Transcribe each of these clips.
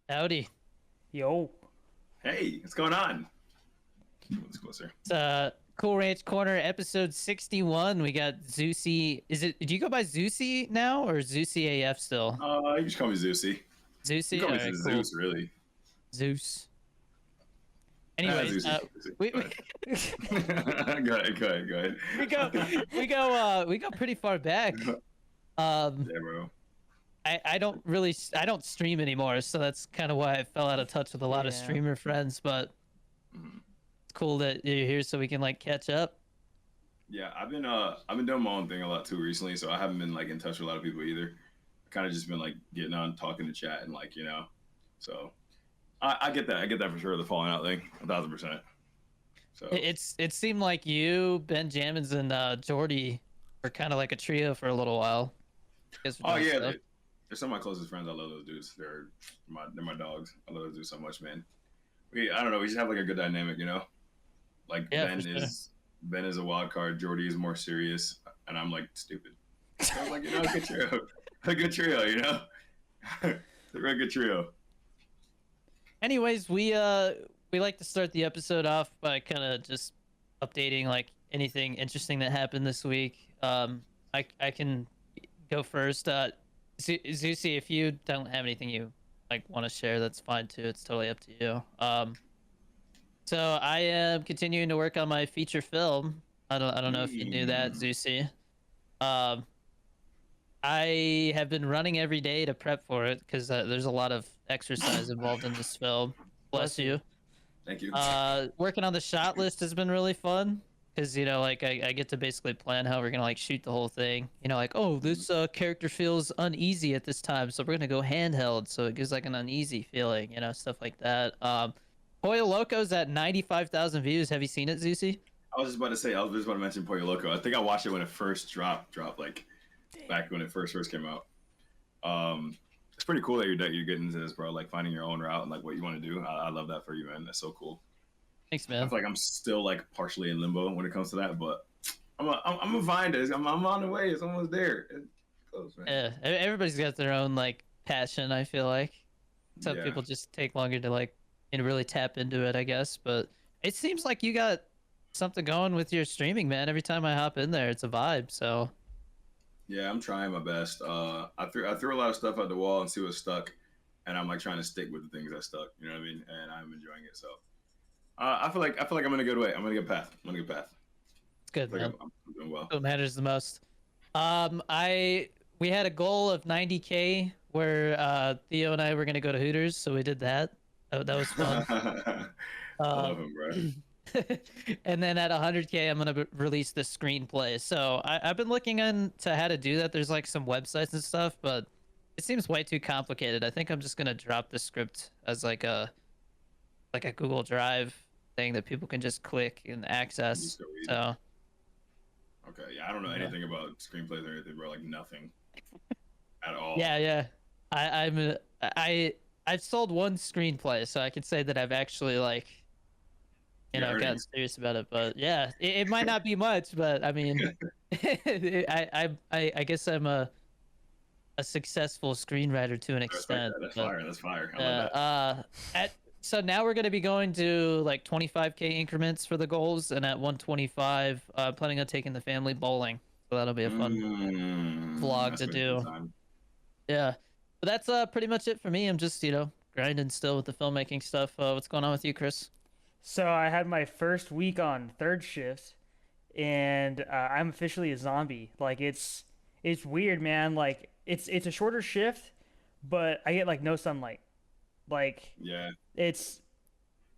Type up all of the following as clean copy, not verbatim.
Howdy. Yo. Hey, what's going on? Move this closer. It's Cool Ranch Corner episode 61. We got Zeusy. Do you go by Zeusy now or Zeusy AF still? You just call me Zeusy. You Zeusy? call All me right, cool. Zeus, really. Zeus. Ah, Anyways, Zeusy. we Go ahead, go ahead, go ahead. we go pretty far back. Um Yeah, bro. I don't stream anymore, so that's kind of why I fell out of touch with a lot of Yeah. streamer friends, but Mhm. it's cool that you're here so we can like catch up. Yeah, I've been doing my own thing a lot too recently, so I haven't been like in touch with a lot of people either. I kind of just been like getting on, talking to chat, and so I get that. I get that for sure. The falling out thing, 1,000%. So It seemed like you, Ben Jammins, and Jordy were kind of like a trio for a little while. You guys were oh doing yeah, stuff. they're some of my closest friends. I love those dudes. They're my dogs. I love those dudes so much, man. I don't know. We just have like a good dynamic. Like Yeah, for sure. Ben is a wild card. Jordy is more serious, and I'm like stupid. So I'm like, a good trio, a good trio. They're a good trio. Anyways, we like to start the episode off by kind of just updating like anything interesting that happened this week. I can go first. Zeusy, if you don't have anything you like want to share, that's fine too. It's totally up to you. So I am continuing to work on my feature film. I don't know if you knew that, Mm. Zeusy. Um, I have been running every day to prep for it because there's a lot of exercise involved in this film. Bless Bless you. you. Thank you. Working on the shot list has been really fun because like I get to basically plan how we're gonna like shoot the whole thing. Like, oh, this character feels uneasy at this time, so we're gonna go handheld, so it gives like an uneasy feeling, stuff like that. Pollo Loco's at 95,000 views. Have you seen it, Zeusy? I was just about to say. I was just about to mention Pollo Loco. I think I watched it when it first dropped like back when it first came out. It's pretty cool that you're getting into this, bro. Like finding your own route and like what you want to do. I love that for you, man. That's so cool. Thanks, I man. feel like I'm still like partially in limbo when it comes to that, but I'm gonna find it. I'm on the way. It's almost there. It's close, man. Yeah, everybody's got their own like passion. I feel like some Yeah, people just take longer to like really tap into it, I guess. But it seems like you got something going with your streaming, man. Every time I hop in there, it's a vibe. So yeah. I'm trying my best. I threw a lot of stuff at the wall and see what stuck, and I'm like trying to stick with the things that stuck. You know what I mean? And I'm enjoying it. So I feel like I'm in a good way. I'm in a good path. I'm in a good path. it's good, I feel man. like I'm doing well. What matters the most. I we had a goal of 90K where Theo and I were gonna go to Hooters, so we did that. That was fun. I love Um, him, bro. and then at 100K, I'm gonna release the screenplay. So I've been looking into how to do that. There's like some websites and stuff, but it seems way too complicated. I think I'm just gonna drop the script as like a Google Drive thing that people can just click and Just access. go read it. So Okay, yeah, I don't know yeah, anything about screenplays or anything, bro. Like nothing at all. yeah, yeah. I've sold one screenplay, so I can say that I've actually like You got gotten earnings. serious about it. But yeah, it might not be much, but I mean, I guess I'm a successful screenwriter to an I respect extent. that. That's But fire. That's fire. I love yeah, that. at so now we're gonna be going to like 25K increments for the goals, and at 125, planning on taking the family bowling. So that'll be a fun vlog That's to gonna be a good do. time. Yeah, but that's pretty much it for me. I'm just grinding still with the filmmaking stuff. What's going on with you, Chris? So I had my first week on third shift, and I'm officially a zombie. Like it's weird, man. Like it's a shorter shift, but I get like no sunlight. Like Yeah, it's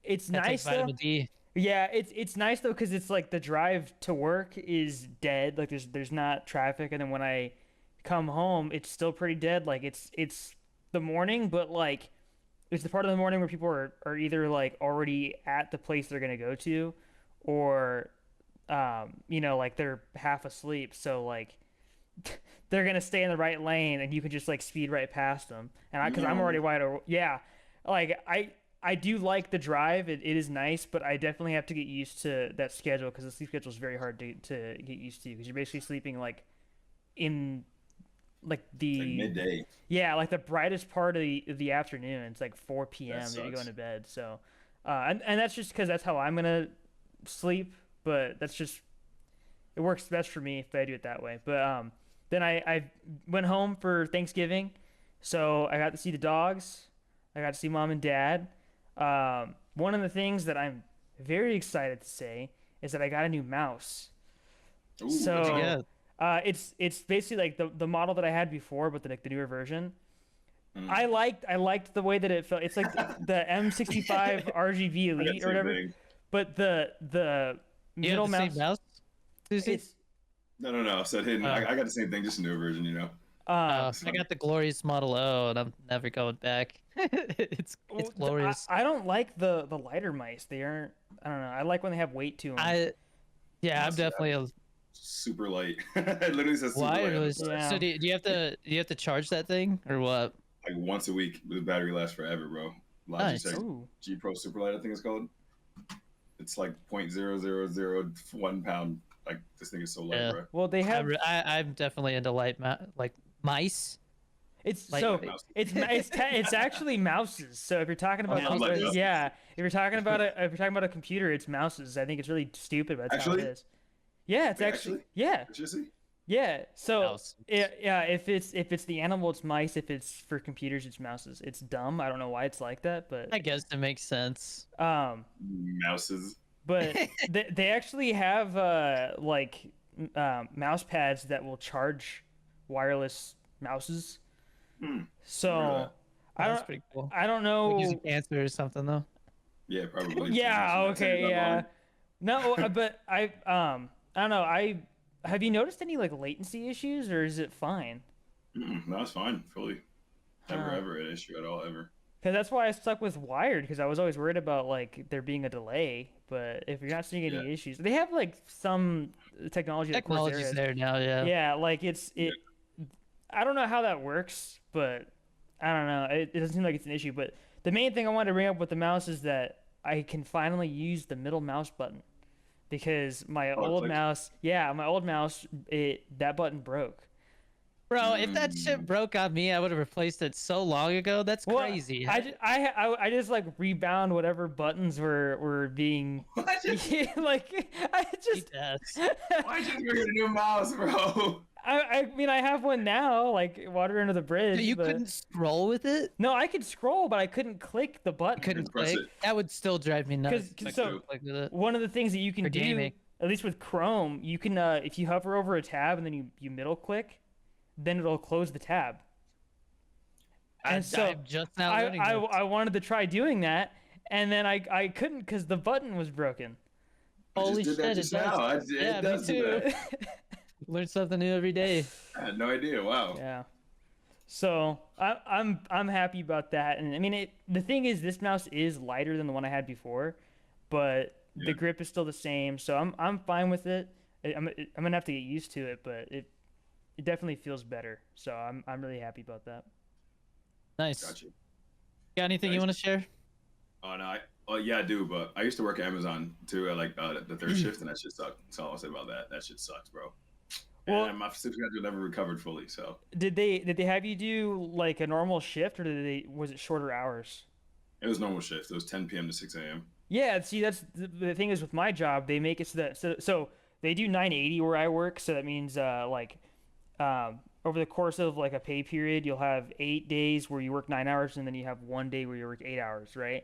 it's Gotta take nice though. vitamin D. Yeah, it's nice though because it's like the drive to work is dead. Like there's not traffic, and then when I come home, it's still pretty dead. Like it's the morning, but like it's the part of the morning where people are either like already at the place they're gonna go to, or like they're half asleep. So like they're gonna stay in the right lane, and you can just like speed right past them. And because I'm already no, yeah, like I do like the drive. It is nice, but I definitely have to get used to that schedule because the sleep schedule is very hard to get used to because you're basically sleeping like in like It's like midday. yeah, like the brightest part of the afternoon. It's like 4 p.m. That that you're going sucks. to bed. So, and that's just because that's how I'm gonna sleep. But that's just it works best for me if I do it that way. But then I went home for Thanksgiving, so I got to see the dogs. I got to see mom and dad. One of the things that I'm very excited to say is that I got a new mouse. Ooh, What'd you So get? it's basically like the model that I had before, but the newer version. Mm. I liked the way that it felt. It's like the M65 RGB I got the Elite or same whatever, thing. but the Do you have middle the mouse same mouse, Susie? it's No. I said hidden. Oh. I got the same thing, just a newer version. You know. um I got the glorious Model O, and I'm never going back. It's glorious. I don't like the lighter mice. They aren't. I don't know. I like when they have weight to them. Yeah, I'm Honestly, definitely a Super light. It literally says super light on the wireless. side. Yeah. So do you have to charge that thing or what? Like once a week, the battery lasts forever, bro. Nice. Logitech Ooh. G Pro Superlight, I think it's called. It's like 0.0001 pound. Like this thing is so light, Yeah. bro. Well, they have I'm definitely into like mice. it's Like- so Like mouse. it's actually mouses. So if you're talking about Oh, like mouse. yeah, if you're talking about a computer, it's mouses. I think it's really stupid, but that's Actually? how it is. Yeah, it's Wait, actually actually? yeah. Seriously? Yeah. So Mouse. yeah, if it's the animal, it's mice. If it's for computers, it's mouses. It's dumb. I don't know why it's like that, I guess it makes sense. Mouses. but they actually have mouse pads that will charge wireless mouses. Hmm. So I That's don't pretty cool. I don't Like know. using cancer or something though. Yeah, probably. Yeah. Okay. Yeah. No, but I don't know. Have you noticed any like latency issues, or is it fine? No, it's fine. Fully. Never Huh. ever an issue at all, ever. Because that's why I stuck with wired, because I was always worried about like there being a delay. But if you're not seeing any Yeah. issues, they have like some technology that Corsair Technology's has. there now, yeah. Yeah, like I don't know how that works, but I don't know. It doesn't seem like it's an issue. But the main thing I wanted to bring up with the mouse is that I can finally use the middle mouse button, because my Oh, it old clicks? mouse, that button broke. Bro, if that shit Mm. broke on me, I would have replaced it so long ago. That's Well, crazy. I just like rebound whatever buttons were being What? like I just Yes. Why'd you bring a new mouse, bro? I mean I have one now, like water under the bridge. You but... couldn't scroll with it? No, I could scroll, but I couldn't click the button. Couldn't press click? it. That would still drive me nuts. Because Like so to- Click with it. one of the things that you can For do, gaming. at least with Chrome, you can if you hover over a tab and then you middle click, then it'll close the tab. And so I'm just now I, learning I this. I wanted to try doing that, and then I couldn't because the button was broken. I Holy just did that shit, just it does. now. Yeah, It me does do too. that. Learn something new every day. I had no idea. Wow. Yeah. So I'm happy about that, and I mean the thing is this mouse is lighter than the one I had before, but the Yeah. grip is still the same, so I'm fine with it. I'm gonna have to get used to it, but it definitely feels better. So I'm really happy about that. Nice. Gotcha. Got anything you Nice. want to share? Oh no, yeah, I do. But I used to work at Amazon too, at like the third shift, and that shit sucked. That's all I'll say about that. That shit sucks, bro. Well- And my sleep schedule never recovered fully. So Did they have you do like a normal shift, or was it shorter hours? it was normal shift. It was 10 p.m. to 6 a.m. Yeah, see, that's the thing is with my job, they make it so that so they do 980 where I work, so that means over the course of like a pay period, you'll have 8 days where you work 9 hours, and then you have 1 day where you work 8 hours, right?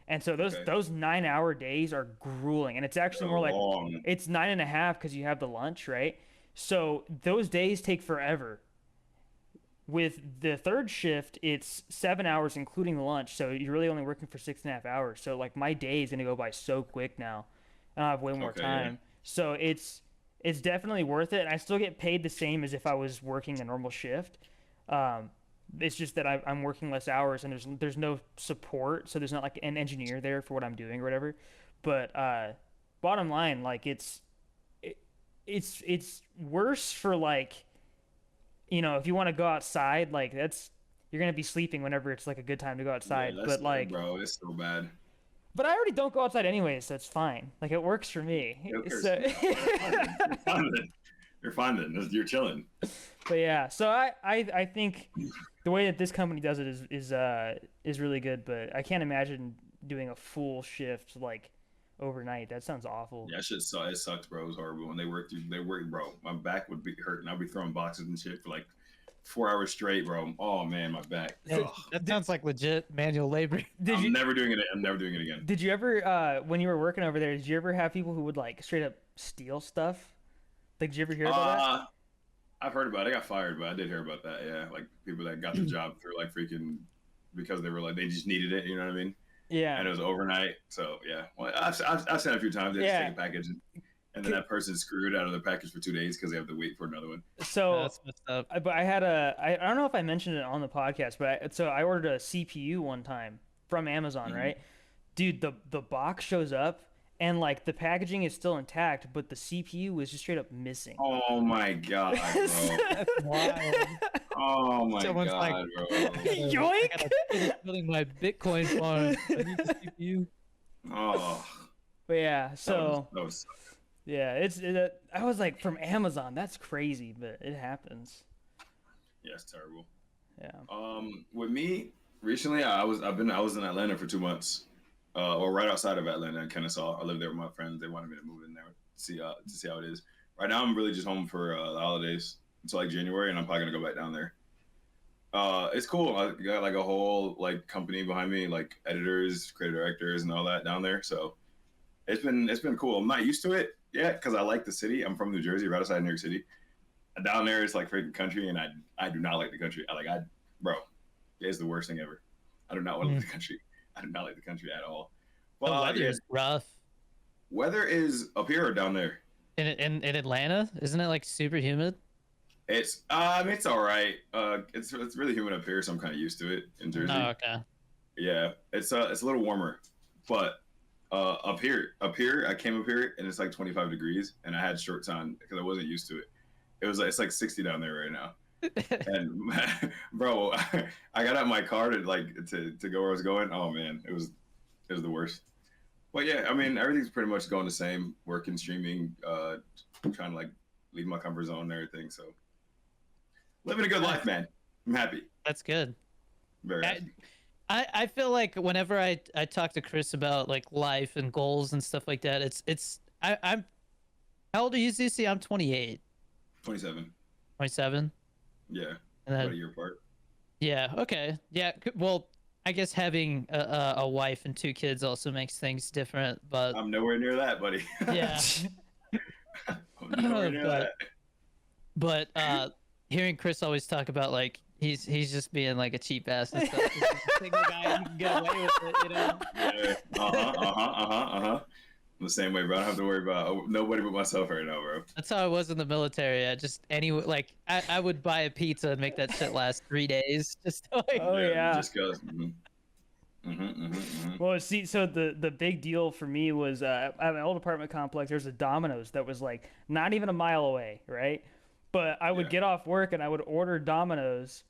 And so Okay. those 9 hour days are grueling, and it's actually more like Long. it's 9.5 because you have the lunch, right? So those days take forever. With the third shift, it's 7 hours including the lunch, so you're really only working for 6.5 hours. So like my day is gonna go by so quick now, and I have way more Okay, yeah. time. So it's definitely worth it. And I still get paid the same as if I was working a normal shift. It's just that I'm working less hours, and there's no support, so there's not like an engineer there for what I'm doing or whatever. But bottom line, like it's worse for like, you know, if you want to go outside, like you're gonna be sleeping whenever it's like a good time to go outside. Yeah, But like, bro, it's so bad. but I already don't go outside anyway, so it's fine. Like it works for me. It works. So You're You're fine then. You're chilling. But yeah, so I think the way that this company does it is really good, but I can't imagine doing a full shift like overnight. That sounds awful. Yeah, shit sucked. It sucked, bro. It was horrible. When they worked, bro. My back would be hurting. I'd be throwing boxes and shit for like 4 hours straight, bro. Oh man, my back. That sounds like legit manual labor. I'm never doing it. I'm never doing it again. Did you ever, when you were working over there, did you ever have people who would like straight up steal stuff? Like, did you ever hear about that? I've heard about it. I got fired, but I did hear about that. Yeah, like people that got the job through like freaking because they were like they just needed it. You know what I mean? Yeah. And it was overnight. So yeah, well, I've seen it a few times. They just take a package and then that person's screwed out of their package for 2 days because they have to wait for another one. So, That's messed up. but I don't know if I mentioned it on the podcast, but I ordered a CPU one time from Amazon, right? Dude, the box shows up and like the packaging is still intact, but the CPU was just straight up missing. Oh my god, bro! That's wild. Oh my Someone's god, like, bro! Yoink! I gotta building my Bitcoin farm. I need the CPU. Oh, But yeah, so that was yeah, I was like from Amazon. That's crazy, but it happens. yeah, it's terrible. Yeah. With me recently, I was in Atlanta for 2 months, or right outside of Atlanta in Kennesaw. I lived there with my friends. They wanted me to move in there to see how it is. Right now, I'm really just home for the holidays until like January, and I'm probably gonna go back down there. It's cool. I got like a whole like company behind me, like editors, creative directors, and all that down there. So it's been cool. I'm not used to it yet because I like the city. I'm from New Jersey, right outside New York City. Down there, it's like freaking country, and I do not like the country. Bro, it's the worst thing ever. I do not want to like the country. I do not like the country at all. The Well, weather is rough. weather is up here or down there. In Atlanta, isn't it like super humid? It's it's all right. It's really humid up here, so I'm kind of used to it in Jersey. Oh, okay. Yeah, it's a little warmer, but up here, I came up here and it's like 25 degrees, and I had shorts on because I wasn't used to it. It's like 60 down there right now, and bro, I got out my car to go where I was going. Oh man, it was the worst. But yeah, I mean everything's pretty much going the same. Working, streaming, trying to like leave my comfort zone and everything. So living a good life, man. I'm happy. That's good. Very happy. I feel like whenever I talk to Chris about like life and goals and stuff like that, I'm how old are you, Zeusy? I'm 28. 27. 27. Yeah. And then, About a year apart. yeah. Okay. Yeah. Well, I guess having a wife and 2 kids also makes things different, but I'm nowhere near that, buddy. yeah. I'm nowhere near that. But hearing Chris always talk about like he's just being like a cheap ass and stuff. He's just a single guy who can get away with it, you know? Yeah. I'm the same way, bro. I don't have to worry about nobody but myself right now, bro. That's how I was in the military. I would buy a pizza and make that shit last 3 days. Just like, Oh yeah. Just goes. Well, see, so the big deal for me was at my old apartment complex. There's a Domino's that was like not even a mile away, right? But I would get off work and I would order Domino's,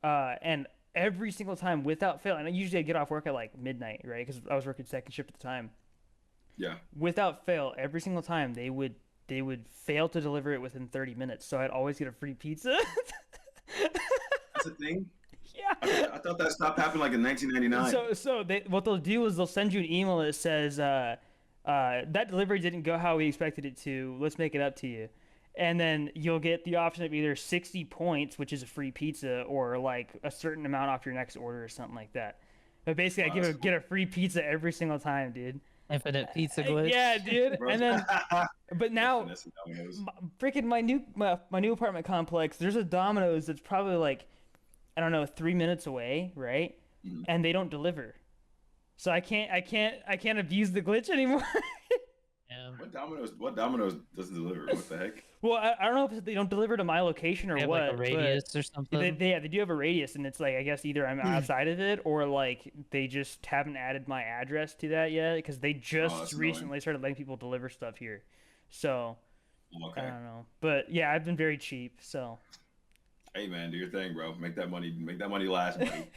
and every single time without fail, and usually I'd get off work at like midnight, right? Because I was working second shift at the time. Yeah. Without fail, every single time they would fail to deliver it within 30 minutes. So I'd always get a free pizza. That's a thing. Yeah. I thought that stopped happening like in 1999. So what they'll do is they'll send you an email that says that delivery didn't go how we expected it to. Let's make it up to you. And then you'll get the option of either 60 points, which is a free pizza, or like a certain amount off your next order or something like that. But basically, I get a free pizza every single time, dude. infinite pizza glitch. Yeah, dude. And then, but now, freaking my new apartment complex. There's a Domino's that's probably like, I don't know, 3 minutes away, right? Mhm. And they don't deliver. So I can't abuse the glitch anymore. Yeah. What Domino's doesn't deliver? What the heck? Well, I don't know if they don't deliver to my location or They have what. like a radius but or something. they do have a radius, and it's like, I guess either I'm outside of it or like they just haven't added my address to that yet, because they just that's recently annoying. started letting people deliver stuff here. So I Okay. don't know, but yeah, I've been very cheap. So Hey man, do your thing, bro. Make that money last, buddy.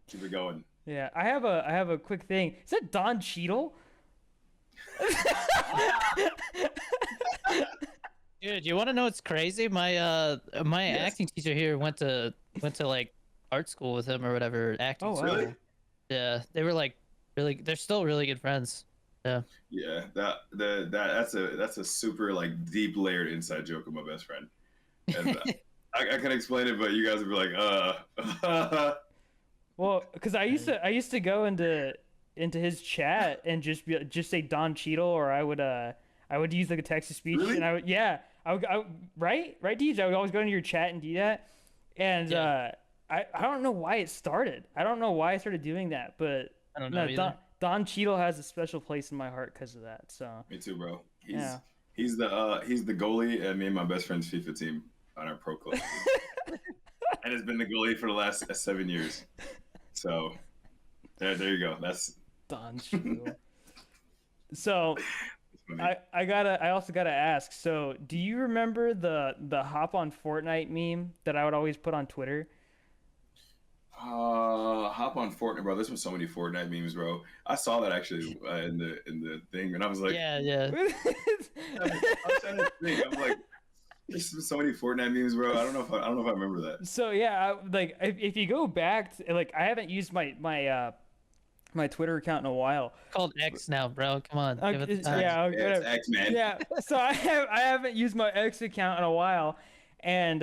Keep it going. yeah, I have a quick thing. Is that Don Cheadle? Dude, you want to know what's crazy? My Yes. acting teacher here went to like art school with him or whatever, acting Oh, wow. school. Really? Yeah, they were like really. They're still really good friends. Yeah. Yeah, that's a super like deep layered inside joke of my best friend, and I can explain it, but you guys would be like. Well, because I used to go into his chat and just say Don Cheadle, or I would use like a text to speech, Really? and right DJ, I would always go into your chat and do that, and Yeah. I don't know why it started. I don't know why I started doing that, but I don't know no, either. Don Cheadle has a special place in my heart because of that. So Me too, bro. yeah. He's the goalie at me and my best friend's FIFA team on our pro club, and has been the goalie for the last 7 years. So there you go. That's Don Cheadle. So funny. I also gotta ask. So do you remember the hop on Fortnite meme that I would always put on Twitter? Hop on Fortnite, bro. There's been so many Fortnite memes, bro. I saw that actually in the thing, and I was like, Yeah, yeah. I'm trying to think. I'm like, there's been so many Fortnite memes, bro. I don't know if I remember that. So yeah, like if you go back to, like I haven't used my Twitter account in a while. Called X now, bro. Come on. Give it the time. Yeah, Yeah, it's whatever. X Man. Yeah, so I haven't used my X account in a while, and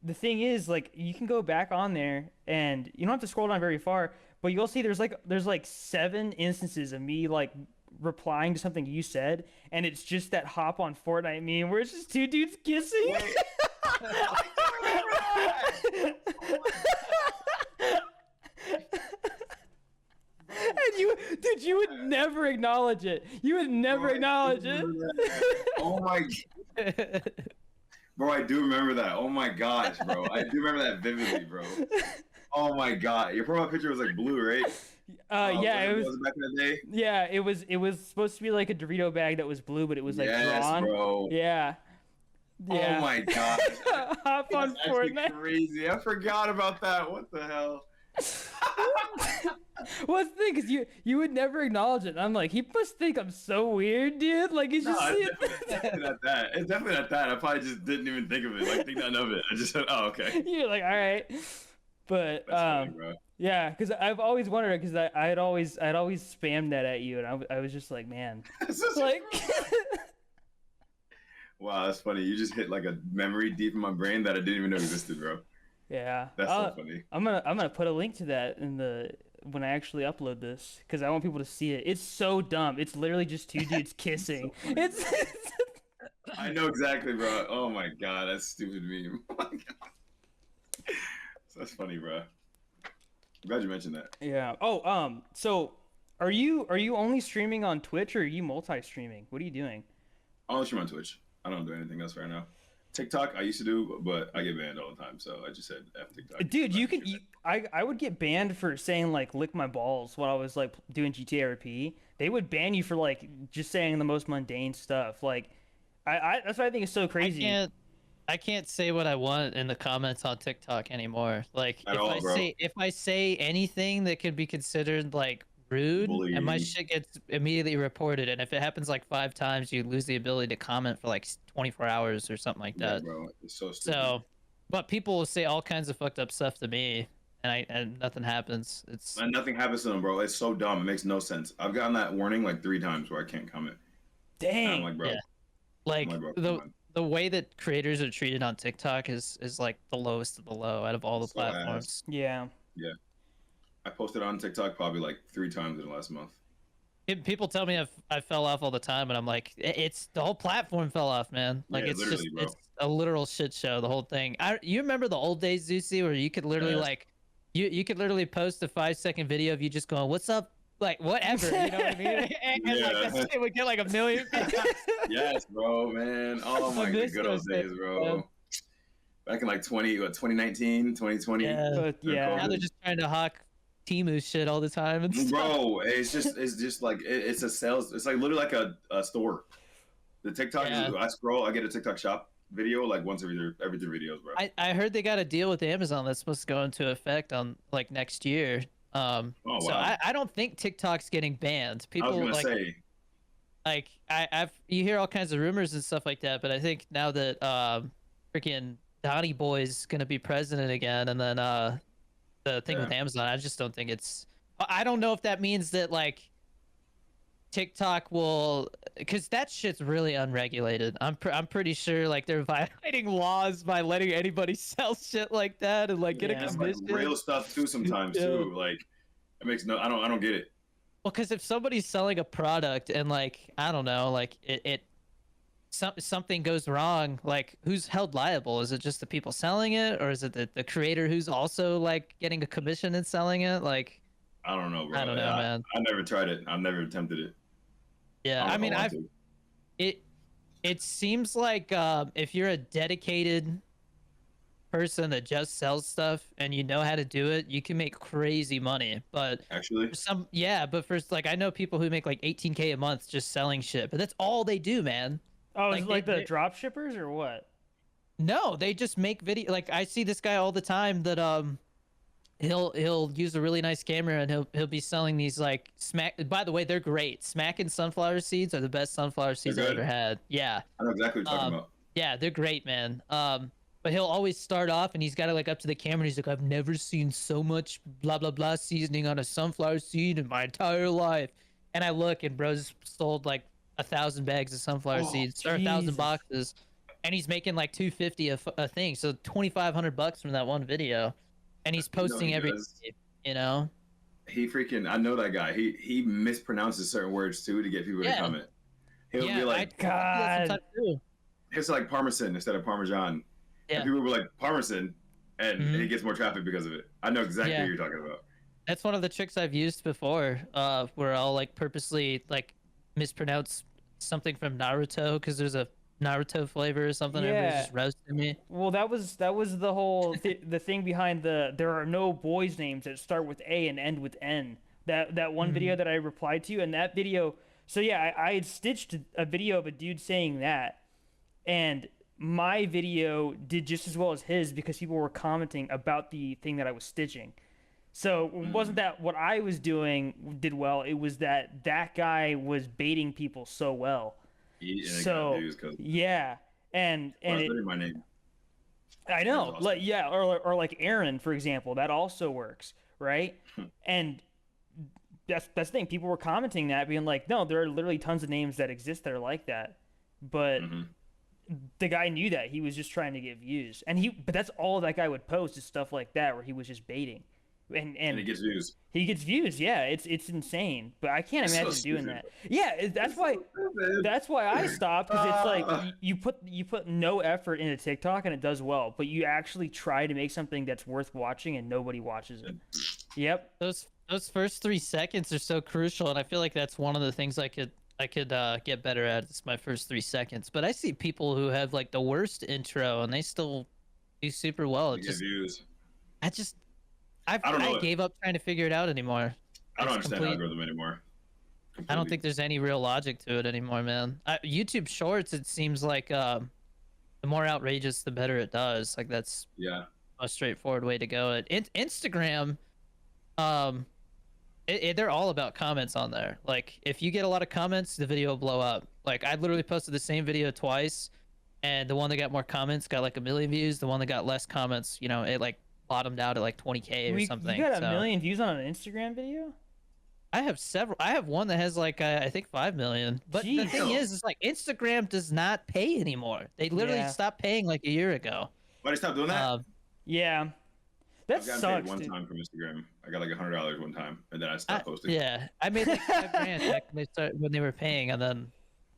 the thing is, like, you can go back on there and you don't have to scroll down very far, but you'll see there's like 7 instances of me like replying to something you said, and it's just that hop on Fortnite meme where it's just 2 dudes kissing. And you would never acknowledge it. You would never Bro, I acknowledge do it. remember that. Oh my, bro, I do remember that. Oh my gosh, bro, I do remember that vividly, bro. Oh my god, your profile picture was like blue, right? Yeah, it was. back in the day. Yeah, it was supposed to be like a Dorito bag that was blue, but it was like Yes, drawn. bro. Yeah. Yeah. Oh my gosh. Hop on That's actually Fortnite. crazy. I forgot about that. What the hell? Well, the thing is, you would never acknowledge it. And I'm like, he must think I'm so weird, dude. Like, he's No, just it's definitely not that. It's definitely not that. I probably just didn't even think of it. Like, think none of it. I just said, oh, okay. You're like, all right. But That's funny, bro. yeah, because I've always wondered, because I'd always spammed that at you, and I was just like, man, like. Wow, that's funny. You just hit like a memory deep in my brain that I didn't even know existed, bro. Yeah. That's so funny. I'm gonna put a link to that in the when I actually upload this, because I want people to see it. It's so dumb. It's literally just 2 dudes kissing. So funny, It's I know exactly, bro. Oh my god, that's stupid meme. Oh my god. That's funny, bro. I'm glad you mentioned that. yeah. Oh, so are you only streaming on Twitch, or are you multi-streaming? What are you doing? I only stream on Twitch. I don't do anything else right now. TikTok I used to do, but I get banned all the time, so I just said F TikTok. Dude, I would get banned for saying like lick my balls while I was like doing GTA RP. They would ban you for like just saying the most mundane stuff. Like that's what I think is so crazy. I can't say what I want in the comments on TikTok anymore. Like Bro. if I say anything that could be considered like rude, and my Bullying. shit gets immediately reported, and if it happens like 5 times, you lose the ability to comment for like 24 hours or something like Yeah, that. bro. It's so stupid. So, but people will say all kinds of fucked up stuff to me, and nothing happens. It's And nothing happens to them, bro. It's so dumb. It makes no sense. I've gotten that warning like 3 times where I can't comment. And I'm Dang. like, bro. Yeah. like I'm like, bro, come on. the way that creators are treated on TikTok is like the lowest of the low out of all the So ass. platforms. Yeah. I posted on TikTok probably like 3 times in the last month. People tell me I fell off all the time, and I'm like, it's the whole platform fell off, man. Like Yeah, it's just literally, bro. it's a literal shit show. The whole thing. You remember the old days, Zeusy, where you could literally Yes. like, you could literally post a 5-second video of you just going, "What's up?" Like whatever, you know what I mean? And like Yeah. that shit would get like 1 million views. Yes, bro, man. Oh my miss good old those days, days, bro. man. Back in like 2019, 2020. Yeah. But yeah. Now they're just trying to hawk Timu shit all the time and stuff. Bro, it's just like it's a sales. It's like literally like a store. The TikTok, Yeah. I scroll, I get a TikTok shop video like once every 3 videos, bro. I heard they got a deal with Amazon that's supposed to go into effect on like next year. Oh, So wow. I don't think TikTok's getting banned. I was People gonna like say, like I've you hear all kinds of rumors and stuff like that, but I think now that freaking Donnie Boy's gonna be president again, and then the thing Yeah. with Amazon, I just don't think it's. I don't know if that means that like TikTok will, because that shit's really unregulated. I'm pretty sure like they're violating laws by letting anybody sell shit like that and like get a Yeah. It's like commission. real stuff too sometimes Yeah. too. Like it makes no. I don't get it. Well, because if somebody's selling a product and like I don't know, like something goes wrong, like who's held liable? Is it just the people selling it, or is it the creator who's also like getting a commission and selling it? Like I don't know, bro. I don't know, man. I never tried it. I've never attempted it. Yeah, I I don't know mean, if I want to. it it seems like if you're a dedicated person that just sells stuff and you know how to do it, you can make crazy money. But Actually, for some, yeah, but for like I know people who make like 18K a month just selling shit, but that's all they do, man. Oh, is Like it like the they drop shippers or what? no, they just make video. Like I see this guy all the time that he'll use a really nice camera and he'll be selling these like smack. By the way, they're great. Smack and sunflower seeds are the best sunflower seeds I've good. ever had. Yeah. I know exactly what you're talking about. Yeah, they're great, man. But he'll always start off and he's got it like up to the camera and he's like, I've never seen so much blah blah blah seasoning on a sunflower seed in my entire life. And I look and bro's sold like 1,000 bags of sunflower seeds or 1,000 Jesus. boxes, and he's making like 250 a thing, so $2,500 from that one video, and he's posting he every does. day, you know. He freaking. I know that guy. He mispronounces certain words too to get people to Yeah. comment. He'll Yeah, be like, I do that sometimes too. it's like Parmesan instead of Parmesan. Yeah. And people will be like Parmesan, and Mhm. he gets more traffic because of it. I know exactly Yeah. what you're talking about. That's one of the tricks I've used before, where I'll like purposely like mispronounce something from Naruto because there's a Naruto flavor or something. Everybody's Yeah. just roasting me. Well, that was the whole the thing behind there are no boys' names that start with A and end with N. That one video that I replied to, and that video. So yeah, I had stitched a video of a dude saying that, and my video did just as well as his because people were commenting about the thing that I was stitching. So it wasn't that what I was doing did well. It was that guy was baiting people so well. So yeah, and That's it, literally my name. I know, awesome. like yeah, or like Aaron, for example, that also works, right? And that's the thing. People were commenting that, being like, no, there are literally tons of names that exist that are like that, but Mhm. the guy knew that he was just trying to get views, and but that's all that guy would post is stuff like that where he was just baiting, And it gets views. he gets views. Yeah, it's insane, but I can't It's so imagine doing stupid. that. Yeah, that's why. That's why I stopped, because it's like you put no effort into TikTok and it does well, but you actually try to make something that's worth watching and nobody watches it. Yep. Those first 3 seconds are so crucial, and I feel like that's one of the things I could get better at. It's my first 3 seconds. But I see people who have like the worst intro and they still do super well. You It get just views. I don't know I it. gave up trying to figure it out anymore. I don't It's understand complete- algorithm anymore. I don't Completely. think there's any real logic to it anymore, man. YouTube Shorts, it seems like the more outrageous, the better it does. Like that's Yeah. a straightforward way to go. Instagram, they're all about comments on there. Like if you get a lot of comments, the video will blow up. Like I literally posted the same video twice, and the one that got more comments got like 1 million views. The one that got less comments, it like bottomed out at like 20K or something. You got a So, million views on an Instagram video? I have several. I have one that has like I think 5 million. But the thing Jeez. is like Instagram does not pay anymore. They literally Yeah. stopped paying like a year ago. Why did stop doing that? Yeah. That I've gotten sucks, paid one dude. time from Instagram. I got like $100 one time, and then I stopped posting. Yeah, I made like 5 grand back when they were paying, and then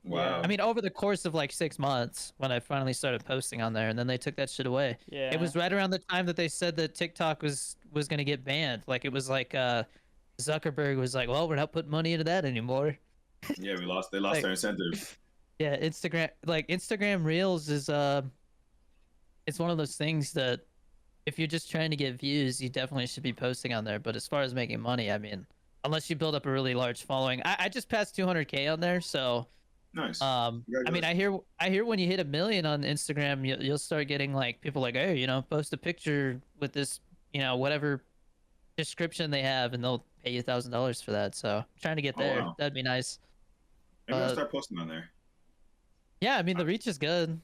Wow. I mean over the course of like 6 months when I finally started posting on there, and then they took that shit away. Yeah. It was right around the time that they said that TikTok was gonna get banned. Like it was like Zuckerberg was like, well, we're not putting money into that anymore. Yeah, they lost Like- their incentive. Yeah, Instagram Reels is it's one of those things that if you're just trying to get views, you definitely should be posting on there. But as far as making money, I mean, unless you build up a really large following, I just passed 200K on there, so Nice. I mean, I hear when you hit 1 million on Instagram, you'll start getting like people like, hey, post a picture with this, whatever description they have, and they'll pay you $1,000 for that. So I'm trying to get Oh, there. wow. That'd be nice. Maybe I'll But start posting on there. yeah, I mean the reach is good.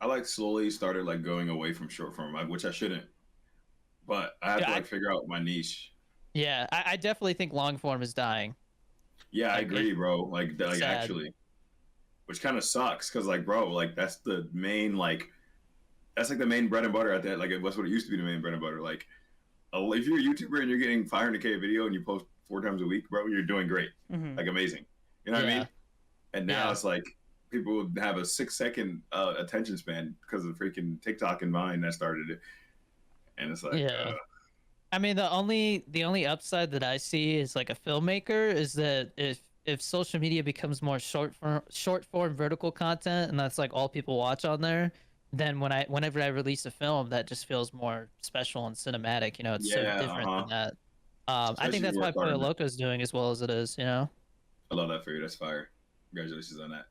I like slowly started like going away from short form, which I shouldn't, but I have Yeah, to like figure out my niche. I definitely think long form is dying. Yeah, I Like agree, bro. Like, it's like sad. actually, which kind of sucks because like, bro, like that's the main like that's like the main bread and butter at that. Like, that's what it used to be the main bread and butter. Like, if you're a YouTuber and you're getting 500K a video and you post 4 times a week, bro, you're doing great. Mm-hmm. Like, amazing. You know what I Yeah, mean? And now yeah, it's like people have a 6 second attention span because of freaking TikTok and Vine that started it, and it's like, yeah. I mean, the only upside that I see is like a filmmaker is that if social media becomes more short form vertical content and that's like all people watch on there, then whenever I release a film, that just feels more special and cinematic. You know, it's so yeah, different than that. I think especially if that's you why work hard Pollo on it. Loco's doing as well as it is. You know, I love that for you. That's fire. Congratulations on that.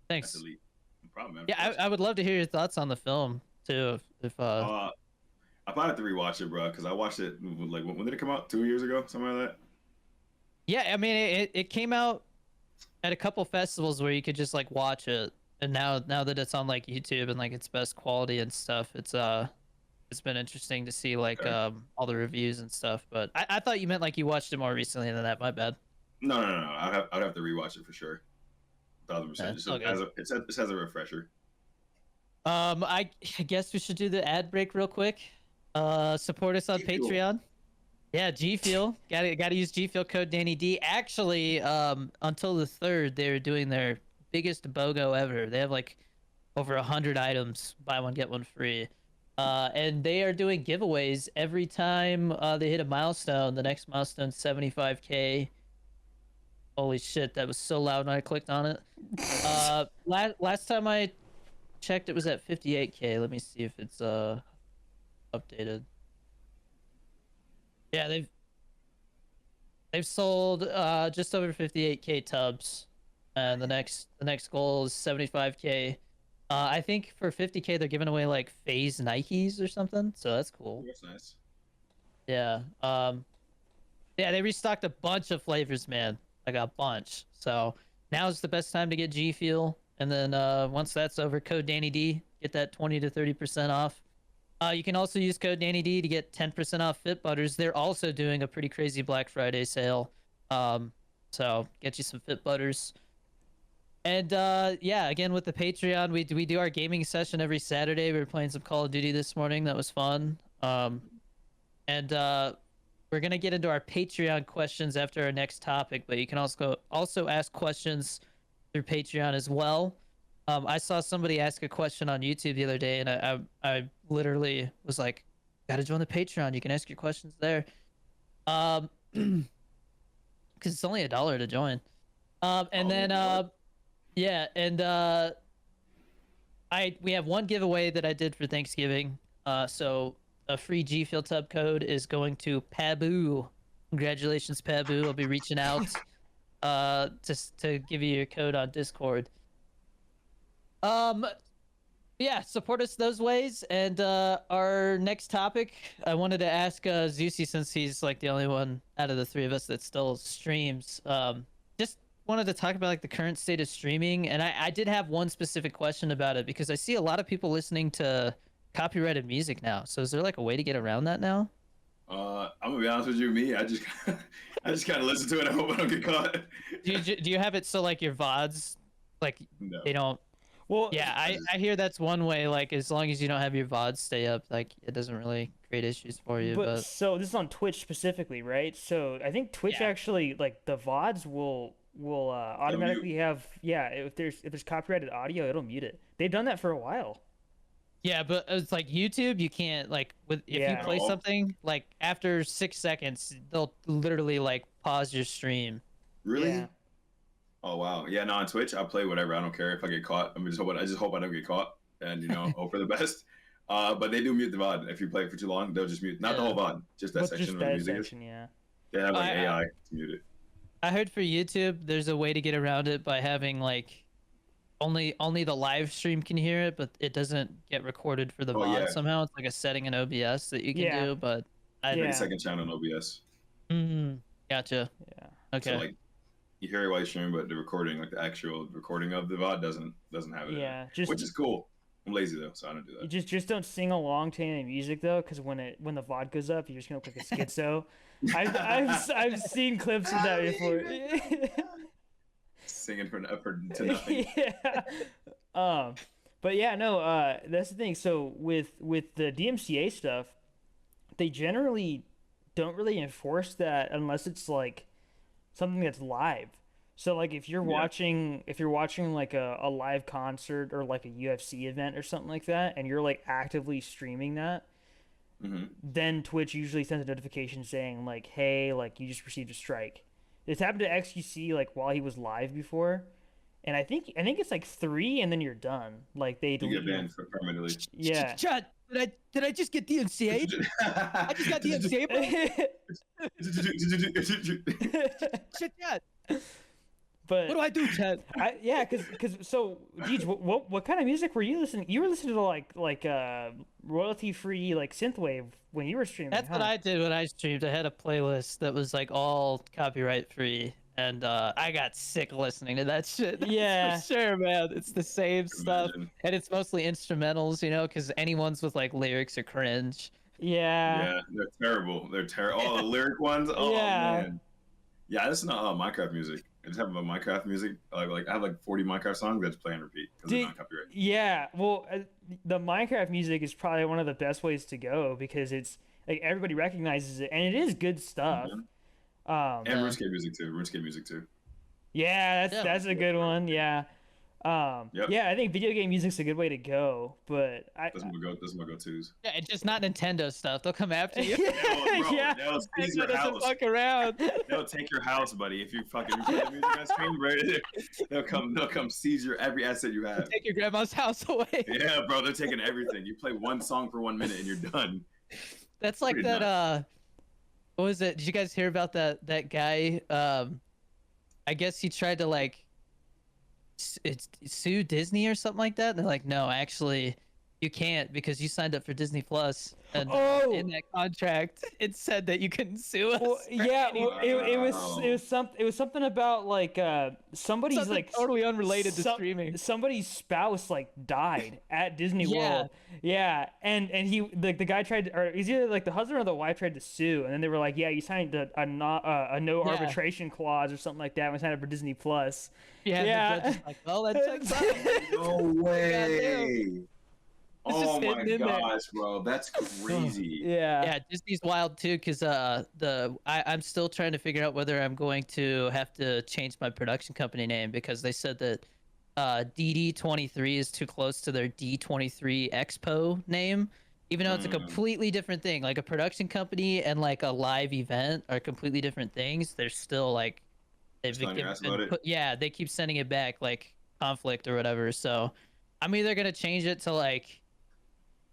That's thanks. elite. No problem, man. Of Yeah, course. I would love to hear your thoughts on the film too. If Uh, I probably have to rewatch it, bro, because I watched it like when did it come out? 2 years ago, something like that. yeah, I mean it came out at a couple festivals where you could just like watch it, and now that it's on like YouTube and like its best quality and stuff, it's been interesting to see like Okay. all the reviews and stuff. But I thought you meant like you watched it more recently than that. My bad. No, no, no, no. I'd have to rewatch it for sure. 1000%. It's Just all good. as a just as a refresher. I guess we should do the ad break real quick. Support us on Keep fuel. Patreon. Yeah, G Fuel. Gotta use G Fuel code Danny D. Actually, until the 3rd, they're doing their biggest BOGO ever. They have like over 100 items, buy one get one free. And they are doing giveaways every time they hit a milestone. The next milestone 75K. Holy shit, that was so loud when I clicked on it. Last time I checked, it was at 58K. Let me see if it's updated. Yeah, they've sold just over 58K tubs, and the next goal is 75K. I think for 50K they're giving away like phase Nikes or something, so that's cool. That's nice. Yeah. Yeah, they restocked a bunch of flavors, man. Like a bunch. So now's the best time to get G Fuel, and then once that's over, code Danny D, get that 20 to 30% off. You can also use code Danny D to get 10% off Fit Butters. They're also doing a pretty crazy Black Friday sale. So get you some Fit Butters. And yeah, again with the Patreon, we do our gaming session every Saturday. We were playing some Call of Duty this morning. That was fun. And we're gonna get into our Patreon questions after our next topic, but you can also ask questions through Patreon as well. I saw somebody ask a question on YouTube the other day, and I literally was like, "Gotta join the Patreon. You can ask your questions there." Because it's only $1 to join. And Oh, then what? yeah, and we have one giveaway that I did for Thanksgiving. So a free G Fuel Tub code is going to Pabu. Congratulations, Pabu. I'll be reaching out to give you your code on Discord. Um yeah, support us those ways. And our next topic, I wanted to ask Zeusy, since he's like the only one out of the three of us that still streams. Just wanted to talk about like the current state of streaming, and I did have one specific question about it because I see a lot of people listening to copyrighted music now. So is there like a way to get around that now? I'm gonna be honest with you, me. I just kind of listen to it. I hope I don't get caught. Do you have it so like your VODs, like No, they don't? Well, Yeah, I I just, I hear that's one way. Like as long as you don't have your VODs stay up, like it doesn't really create issues for you. but But so this is on Twitch specifically, right? So I think Twitch yeah, actually like the VODs will they'll mute. automatically have, yeah, if there's copyrighted audio, it'll mute it. They've done that for a while. yeah, but it's like YouTube, you can't like with if you Yeah. play No, something like after 6 seconds, they'll literally like pause your stream. Yeah. Really? Oh wow. Yeah, no, on Twitch I play whatever. I don't care if I get caught. I just hope I don't get caught, and hope for the best. But they do mute the VOD. If you play it for too long, they'll just mute, not the Yeah. whole VOD, just that But section just where the that music is. section, yeah. They have like I AI to mute it. I heard for YouTube, there's a way to get around it by having like only the live stream can hear it, but it doesn't get recorded for the Oh VOD yeah, somehow. It's like a setting in OBS that you can Yeah. do, but I Yeah. 30-second channel in OBS. gotcha. Yeah. So Okay. like you hear it while you stream, but the recording, like the actual recording of the VOD, doesn't have it. Yeah, which is cool. I'm lazy though, so I don't do you that. just don't sing along to any music though, because when the VOD goes up, you're just gonna look like a schizo. I've seen clips of that before. Singing for to nothing. Yeah. But yeah, no. That's the thing. So with the DMCA stuff, they generally don't really enforce that unless it's like something that's live. So like if you're watching like a live concert or like a UFC event or something like that, and you're like actively streaming that, then Twitch usually sends a notification saying like, hey, like you just received a strike. It's happened to XQC like while he was live before, and I think it's like 3 and then you're done. Like they You get banned permanently. Yeah. Chat, did I just get DMCA? I just got DMCA. Shit, chat. But What do I do, chat? yeah, cause so Deej, what kind of music were you listening? You were listening to like royalty free like synthwave when you were streaming. That's what I did when I streamed. I had a playlist that was like all copyright free, and I got sick listening to that shit. Yeah, for sure, man. It's the same stuff, and it's mostly instrumentals, you know, because any ones with like lyrics are cringe. Yeah, they're terrible. They're terrible. All the lyric ones. Oh man. Yeah, I listen to Minecraft music. I just have my Minecraft music. Like I have like 40 Minecraft songs that just play and repeat because they're not copyrighted. Yeah, well, the Minecraft music is probably one of the best ways to go because it's like everybody recognizes it and it is good stuff. And RuneScape music too. RuneScape music too. Yeah, that's a good one. Yeah. Yeah, I think video game music's a good way to go, but that's my go-tos. Yeah, it's just not Nintendo stuff. They'll come after you. They'll seize your house. Fuck around. They'll take your house, buddy. If you play the music on stream, right? They'll come seize your every asset you have. Take your grandma's house away. Yeah, bro, they're taking everything. You play one song for 1 minute and you're done. That's like Pretty that. nuts. What was it? Did you guys hear about that guy? I guess he tried to like sue Disney or something like that. And they're like, no, actually, you can't because you signed up for Disney Plus, and in that contract it said that you couldn't sue us. Well, yeah, it was something about like somebody's something like totally unrelated to streaming. Somebody's spouse like died at Disney World. Yeah, and he the guy tried to, or he's either like the husband or the wife tried to sue, and then they were like, yeah, you signed a no arbitration clause or something like that when you signed up for Disney Plus. Yeah. The judge is like, well, that checks out. No way. Oh my gosh, bro, that's crazy. Yeah, Disney's wild too, because I'm still trying to figure out whether I'm going to have to change my production company name because they said that DD23 is too close to their D23 Expo name, even though it's a completely different thing. Like a production company and like a live event are completely different things. They're still like they keep sending it back like conflict or whatever. So I'm either gonna change it to like,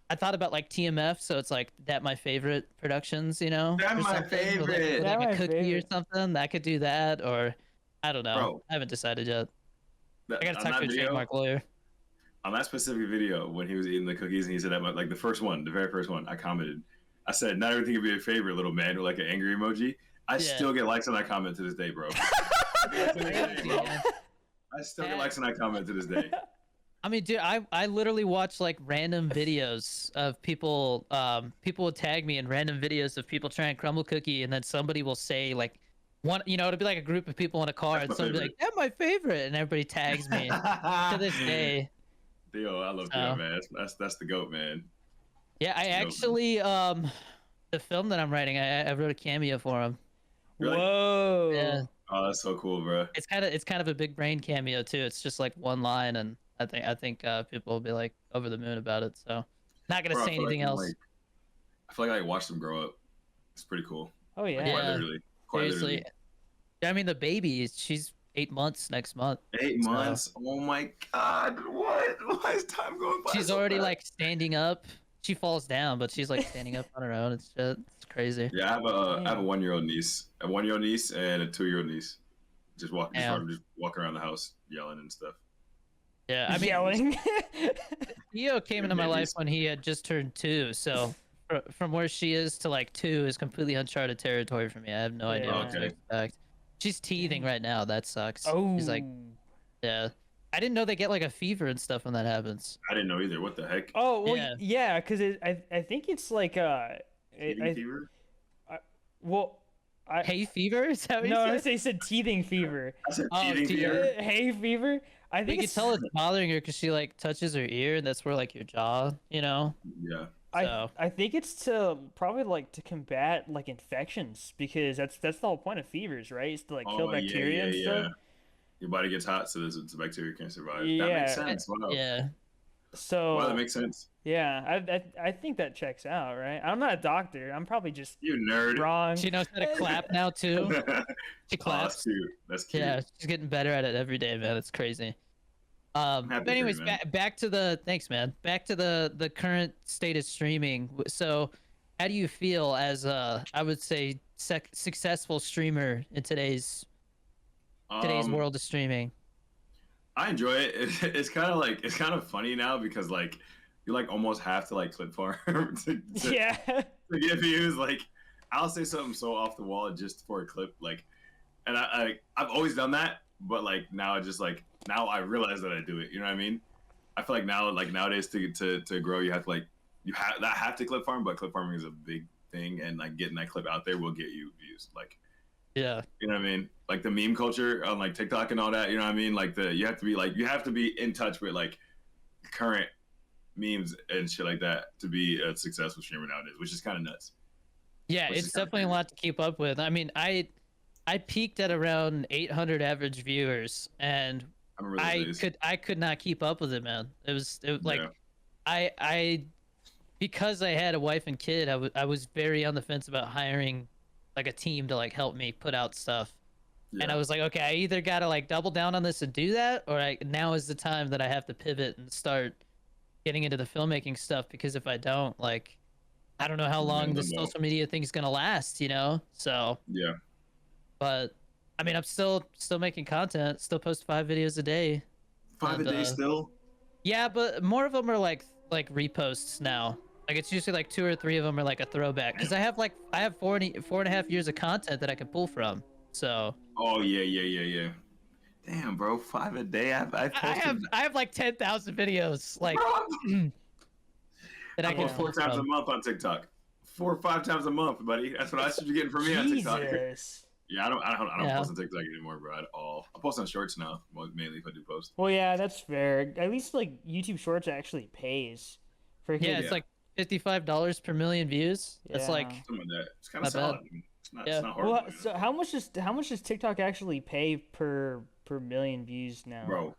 I thought about like TMF, so it's like that my favorite productions, you know? That's my favorite. Like a cookie or something. That could do that, or I don't know. Bro, I haven't decided yet. I gotta talk to a trademark lawyer. On that specific video, when he was eating the cookies and he said that, like the very first one, I commented. I said, not everything can be a favorite, little man, with like an angry emoji. I still get likes on that comment to this day, bro. I still get likes on that comment to this day. I mean, dude, I literally watch like random videos of people. People will tag me in random videos of people trying crumble cookie, and then somebody will say like, one, you know, it'll be like a group of people in a car, and somebody will be like, "That's my favorite," and everybody tags me to this day. Theo, I love Theo, man. That's the goat, man. Yeah, I actually the film that I'm writing, I wrote a cameo for him. Really? Whoa. Yeah. Oh, that's so cool, bro. It's kind of a big brain cameo too. It's just like one line, and I think people will be like over the moon about it. So not gonna say anything else. I feel like I watched them grow up. It's pretty cool. Oh yeah. Quite literally. I mean, the baby, she's 8 months next month. 8 months. Oh my god! What? Why is time going by? She's already like standing up. She falls down, but she's like standing up on her own. It's crazy. Yeah, I have a 1-year-old niece, and a 2-year-old niece. Just walking around the house yelling and stuff. Yeah, I mean, yelling. Theo came into my life when he had just turned 2, so from where she is to like 2 is completely uncharted territory for me. I have no idea what to expect. She's teething right now. That sucks. Oh. She's like, yeah. I didn't know they get like a fever and stuff when that happens. I didn't know either. What the heck? Oh well, Yeah. yeah, because I think it's like Teething fever? well, Hay fever? Is that what no, you I said? said teething fever. I said Oh, teething teething. fever. Hay fever. I You think can it's tell it's bothering her because she like touches her ear, and that's where like your jaw, you know. Yeah. So I think it's to probably like to combat like infections because that's the whole point of fevers, right? It's to like kill bacteria and stuff. Your body gets hot, so the bacteria can't survive. That Yeah. makes sense. Wow. yeah, So Wow, that makes sense. yeah, I think that checks out, right? I'm not a doctor. I'm probably just You nerd. wrong. she knows how to clap now too. She Oh, that's claps. cute. That's cute. Yeah, she's getting better at it every day, man. It's crazy. happy But for you, anyways, man. back to the thanks, man. Back to the current state of streaming. So, how do you feel as I would say successful streamer in today's world of streaming? I enjoy it. It's kind of like it's kind of funny now because like you like almost have to like clip farm to Yeah. to get views. Like I'll say something so off the wall just for a clip. Like, and I've always done that, but like now just like now I realize that I do it. You know what I mean? I feel like now like nowadays to grow you have to like you have to clip farm, but clip farming is a big thing, and like getting that clip out there will get you views. Like. Yeah. You know what I mean? Like the meme culture on like TikTok and all that. You know what I mean? Like you have to be in touch with like current memes and shit like that to be a successful streamer nowadays, which is kind of nuts. Yeah, Which it's is kinda definitely a crazy. lot to keep up with. I mean, I peaked at around 800 average viewers, and I remember those days. I could not keep up with it, man. It was like Yeah. I because I had a wife and kid, I was very on the fence about hiring like a team to like help me put out stuff. And I was like, okay, I either gotta like double down on this and do that, or now is the time that I have to pivot and start getting into the filmmaking stuff, because if I don't, like, I don't know how long this social media thing's gonna last, you know? So Yeah. but I mean, I'm still making content, still post 5 videos a day. 5 a And, day still. Yeah, but more of them are like reposts now. Like it's usually like 2 or 3 of them are like a throwback, because I have 4.5 years of content that I can pull from. So Oh yeah. Damn, bro, 5 a day. I've posted. I have like 10,000 videos like Bro, that I I can post pull 4 times a from. month on TikTok. 4 or 5 times a month, buddy. That's what you're getting from me on TikTok. Jesus. Yeah, I don't Yeah. post on TikTok anymore, bro, at all. I post on Shorts now, mainly if I do post. Well, yeah, that's fair. At least like YouTube Shorts actually pays. For Yeah, it's like $55 per million views. That's Yeah. like Some of that. It's kind of Not bad. solid. I mean, Yeah. it's not horrible. Well, so how much does TikTok actually pay per million views now? Bro,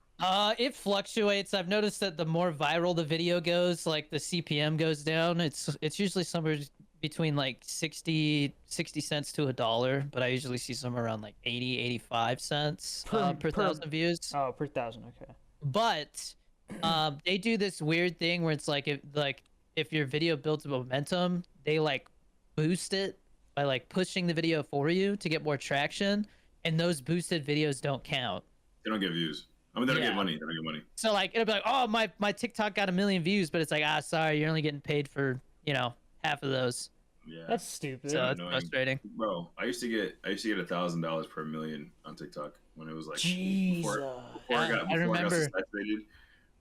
it fluctuates. I've noticed that the more viral the video goes, like the CPM goes down. It's usually somewhere between like 60 cents to $1, but I usually see somewhere around like 85 cents per Per- 1,000 views. Oh, per thousand. Okay. But they do this weird thing where it's like if your video builds momentum, they like boost it by like pushing the video for you to get more traction, and those boosted videos don't count. they don't get views. I mean, they don't Yeah. get money. They don't get money. So like it'll be like, oh, my TikTok got 1 million views, but it's like, sorry, you're only getting paid for, half of those. Yeah. That's stupid. So it's annoying. frustrating. Bro, I used to get $1,000 per million on TikTok when it was like Jesus. before Yeah, I got I remember. saturated.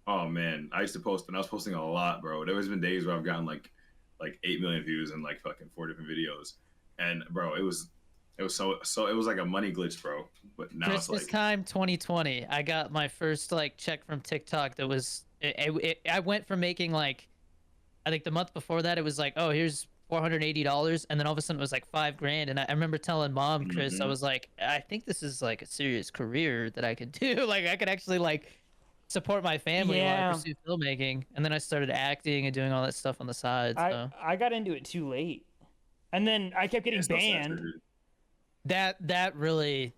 Oh man, I used to post, and I was posting a lot, bro. There has been days where I've gotten like 8 million views in like fucking 4 different videos, and bro, it was so it was like a money glitch, bro. But now Christmas it's like time 2020, I got my first like check from TikTok that was I went from making like, I think the month before that it was like, oh, here's $480, and then all of a sudden it was like $5,000, and I remember telling mom, Chris, I Mhm. was like, I think this is like a serious career that I could do. Like I could actually like support my family while Yeah. I pursue filmmaking, and then I started acting and doing all that stuff on the side. So I got into it too late, and then I kept getting it's not banned. saturated. that really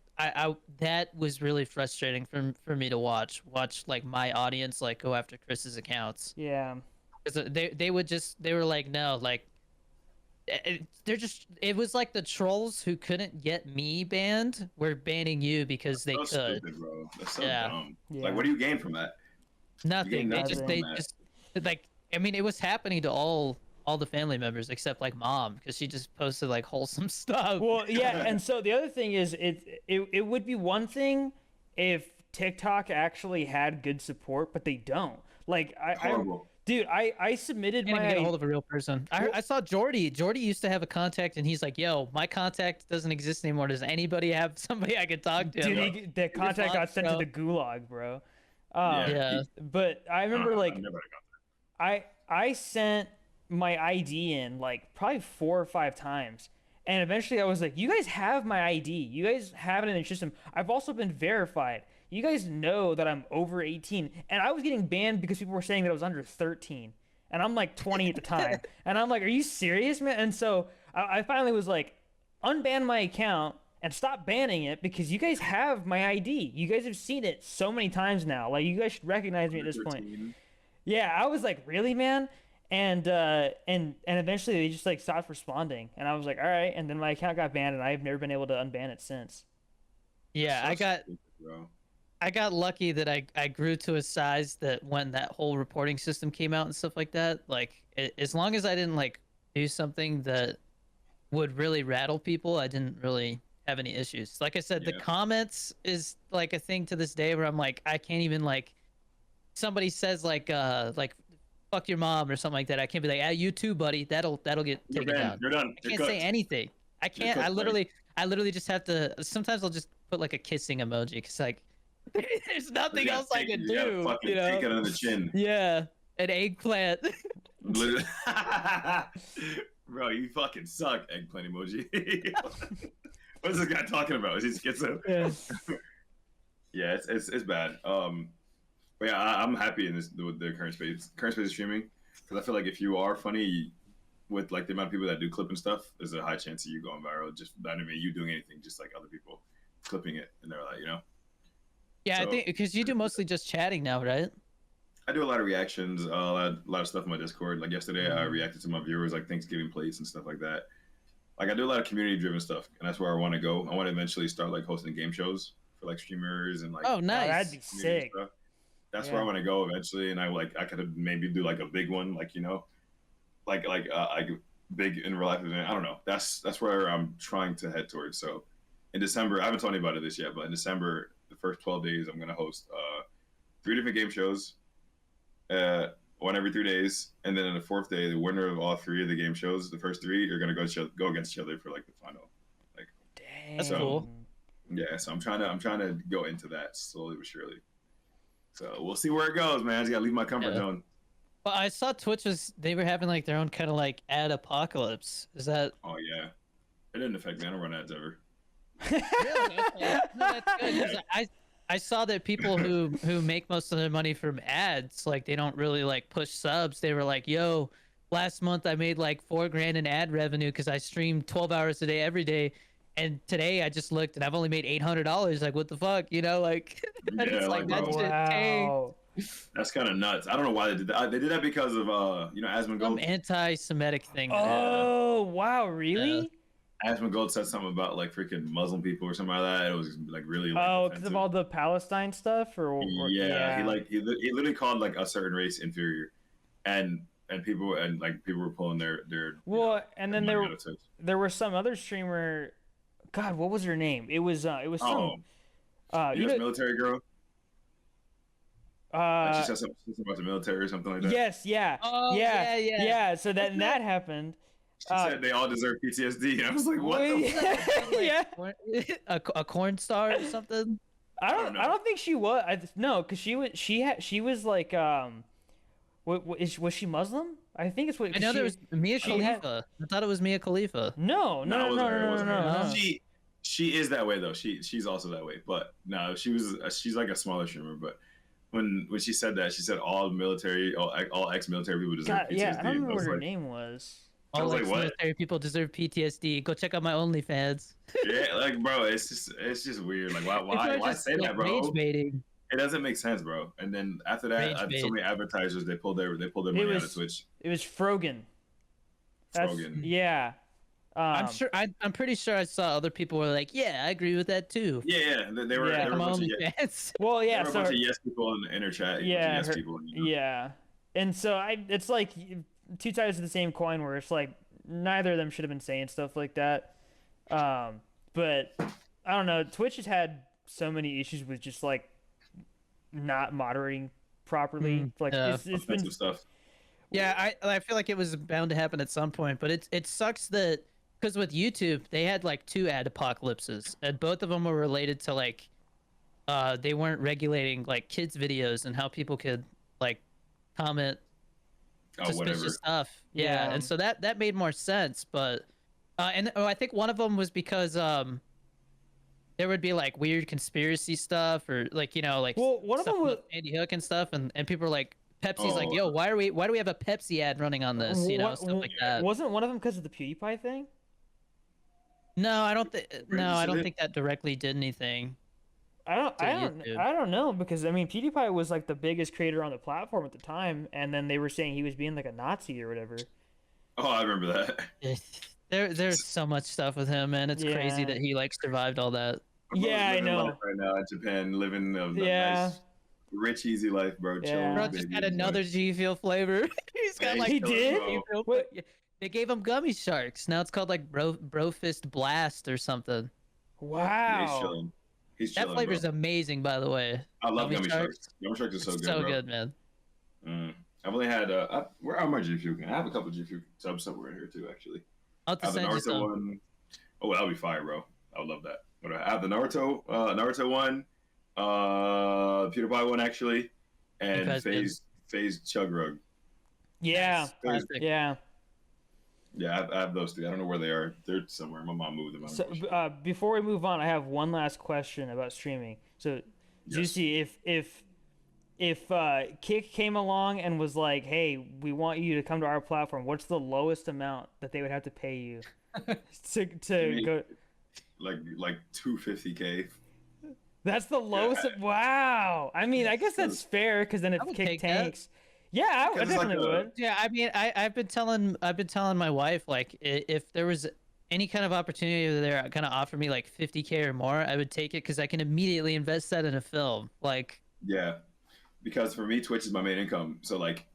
that was really frustrating for me to watch like my audience like go after Chris's accounts. Yeah. 'Cause they were like, no, like it was like the trolls who couldn't get me banned were banning you because they That's so could. stupid, bro. That's so Yeah. dumb. Yeah. Like, what do you gain from that? Nothing. They nothing just from they that. just like, I mean, it was happening to all all the family members except like mom because she just posted like wholesome stuff. Well, yeah, and so the other thing is it would be one thing if TikTok actually had good support, but they don't. Like Horrible. I submitted Can't even my get a hold of a real person. I saw Jordy. Jordy used to have a contact, and he's like, "Yo, my contact doesn't exist anymore. Does anybody have somebody I could talk to?" dude, I'm like, the contact got lost, sent to bro. the gulag, bro. Yeah. But I remember I've like never got I sent my ID in like probably 4 or 5 times. And eventually I was like, you guys have my ID. You guys have it in the system. I've also been verified. You guys know that I'm over 18. And I was getting banned because people were saying that I was under 13. And I'm like 20 at the time. And I'm like, are you serious, man? And so I finally was like, unban my account and stop banning it because you guys have my ID. You guys have seen it so many times now. Like, you guys should recognize me at this point. 13. Yeah, I was like, really, man? And eventually they just like stopped responding, and I was like, all right. And then my account got banned, and I've never been able to unban it since. Yeah, So I got stupid, bro. I got lucky that I grew to a size that when that whole reporting system came out and stuff like that, like as long as I didn't like do something that would really rattle people, I didn't really have any issues. Like I said, the Yeah. comments is like a thing to this day where I'm like, I can't even like somebody says like fuck your mom or something like that. I can't be like, ah, you too, buddy. That'll get You're taken banned. down. You're done. I You're can't say cooked. anything. I can't. cooked, buddy. I literally just have to. Sometimes I'll just put like a kissing emoji because like there's nothing You gotta else I take- can you gotta do. fucking You take it know? under the chin. Yeah, an eggplant. Literally. Bro, you fucking suck, eggplant emoji. What is this guy talking about? Is he schizo? Yeah. Yeah, it's bad. But yeah, I'm happy in this with the current space of streaming because I feel like if you are funny with like the amount of people that do clip and stuff, there's a high chance of you going viral. Just not even you doing anything, just like other people clipping it, and they're like, you know. Yeah, I So- think because you do mostly just chatting now, right? I do a lot of reactions, a lot of stuff in my Discord. Like yesterday, I reacted to my viewers like Thanksgiving plates and stuff like that. Like I do a lot of community-driven stuff, and that's where I want to go. I want to eventually start like hosting game shows for like streamers and like Oh, Oh, nice. that'd be community sick. stuff. That's where I Yeah. want to go eventually, and I could maybe do like a big one, like you know, like big in real life event. I don't know. That's where I'm trying to head towards. So in December, I haven't told anybody this yet, but in December, the first 12 days, I'm gonna host 3 different game shows, one every 3 days, and then on the 4th day, the winner of all 3 of the game shows, the first 3, are gonna go against each other for like the final. Dang. That's cool. Yeah, so I'm trying to go into that slowly but surely. So we'll see where it goes, man. I just gotta leave my comfort Yeah. zone. Well, I saw Twitch they were having like their own kind of like ad apocalypse. Is that Oh yeah, it didn't affect me. I don't run ads ever. really? Okay. No, that's good. 'Cause I saw that people who make most of their money from ads, like they don't really like push subs. They were like, "Yo, last month I made like $4,000 in ad revenue because I streamed 12 hours a day every day, and today I just looked and I've only made $800. Like, what the fuck, you know? Like, and Yeah, it's like like, that bro. shit tanked. Wow. That's kind of nuts. I don't know why they did that. They did that because of Some Asmongold. anti-Semitic thing. Oh, wow, really? Asmongold said something about like freaking Muslim people or something like that. It was like really. Like, Oh, because offensive. of all the Palestine stuff, or Yeah, he literally called like a certain race inferior, and people were pulling their Well, and then money out of Twitch. there was some other streamer. God, what was her name? It was some. You U.S. know, military girl. Like she said something about the military or something like that. yes, yeah, Oh, yeah, yeah. yeah. So that happened. She said they all deserve PTSD. And I was like, what the fuck? Yeah. A corn star or something. I don't know. don't think she was. No, because she was like was she Muslim? I think it's what. I know there was Mia she had- Khalifa. I thought it was Mia Khalifa. No, it no, no, wasn't no, her, it no, wasn't no, her. no. She is that way though. She's also that way. But no, she's like a smaller streamer. But when she said that, she said all ex-military people deserve God, PTSD. yeah, I don't remember was what her like, name was. I All was like, what? military people deserve PTSD. Go check out my OnlyFans. Yeah, like bro, it's just weird. Like why say that, bro? Rage baiting. It doesn't make sense, bro. And then after that, Rage so bait. many advertisers they pulled their money out was- of Twitch. It was Frogan. Frogan. Yeah. I'm pretty sure I saw other people were like, yeah, I agree with that too. Yeah, they were. Yeah. They were a I'm bunch of yes, OnlyFans. Well, yeah. there were a So bunch of yes people in the inner chat. Yeah, Yes people. yeah. And so it's like two sides of the same coin where it's like neither of them should have been saying stuff like that. But I don't know. Twitch has had so many issues with just like not moderating properly. Like yeah. it's been Offensive stuff. Yeah, I feel like it was bound to happen at some point, but it sucks that because with YouTube they had like 2 ad apocalypses, and both of them were related to like they weren't regulating like kids videos and how people could like comment Oh, whatever. suspicious stuff. Yeah, Yeah. and so that made more sense, but I think one of them was because there would be like weird conspiracy stuff or like like Well, one of stuff them was- about Andy Hook and stuff, and people are like Pepsi's like, Oh. yo, why do we have a Pepsi ad running on this? What- Stuff like that. Wasn't one of them because of the PewDiePie thing? No, I don't think. No, I don't it? think that directly did anything. To YouTube. I don't know because I mean PewDiePie was like the biggest creator on the platform at the time, and then they were saying he was being like a Nazi or whatever. Oh, I remember that. There's so much stuff with him, man. It's crazy Yeah. that he like survived all that. My brother's Yeah, I living know. life right now in Japan, living a Yeah. nice, rich, easy life, bro. Yeah. Chilling, Bro with just baby, got another G Fuel flavor. He's got Yeah, like He chilling, did? bro. G Fuel. What? Yeah, they gave him gummy sharks. Now it's called like Bro Fist Blast or something. Yeah, Wow. he's chilling. He's That chilling, flavor's bro. amazing, by the way. I love Gummy gummy sharks. sharks. Gummy sharks are so It's good, so bro. good, man. I've only had where are my G Fuel? I have a couple G Fuel subs somewhere in here too, actually. I'll have I to have the send you Naruto some. one. Oh, that'll be fire, bro. I would love that. But I have the Naruto one, PewDiePie one actually, and guys did. Phase Chug Rug. Yeah. Classic. Yeah. Yeah, I have those two. I don't know where they are. They're somewhere. My mom moved them. I'm So not sure. before we move on, I have one last question about streaming. So, Yes. Zeusy, if Kick came along and was like, "Hey, we want you to come to our platform," what's the lowest amount that they would have to pay you to Me? go? like 250K. That's the lowest. Wow. I mean, I guess that's fair because then if I would Kick take that. tanks, yeah, I Because it's like definitely a- would. Yeah, I mean, I've been telling my wife like if there was any kind of opportunity where they're gonna offer me like 50K or more, I would take it because I can immediately invest that in a film. Like, Yeah, because for me, Twitch is my main income. So like,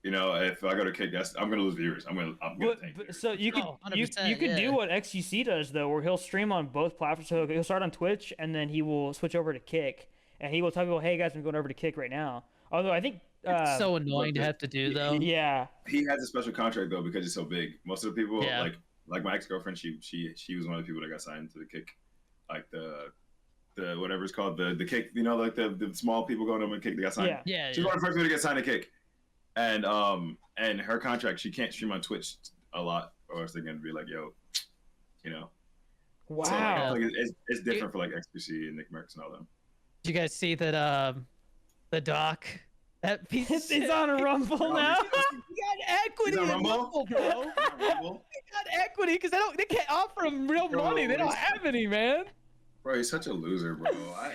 if I go to Kick, I'm gonna lose viewers. I'm gonna take viewers. So you could Oh, you 100%, could yeah. do what XUC does though, where he'll stream on both platforms. So he'll start on Twitch and then he will switch over to Kick, and he will tell people, "Hey guys, I'm going over to Kick right now." Although I think it's so annoying to have to do though. yeah, He has a special contract though because he's so big. Most of the people Yeah. like my ex girlfriend, she was one of the people that got signed to the Kick, like the whatever it's called, the Kick. Like the small people going over and Kick. They got signed. yeah. Yeah, She's one of the first people to get signed to Kick, and her contract, she can't stream on Twitch a lot, or else they're gonna be like, yo, So like, I Wow. feel like it's different for like XQC and Nick Merckx and all them. Did you guys see that? The doc. That piece of It's shit. on a Rumble Oh, now. He got equity He's in on Rumble? Rumble, bro. He got equity because they can't offer him real Bro, money. They don't he's- have any, man. Bro, he's such a loser, bro.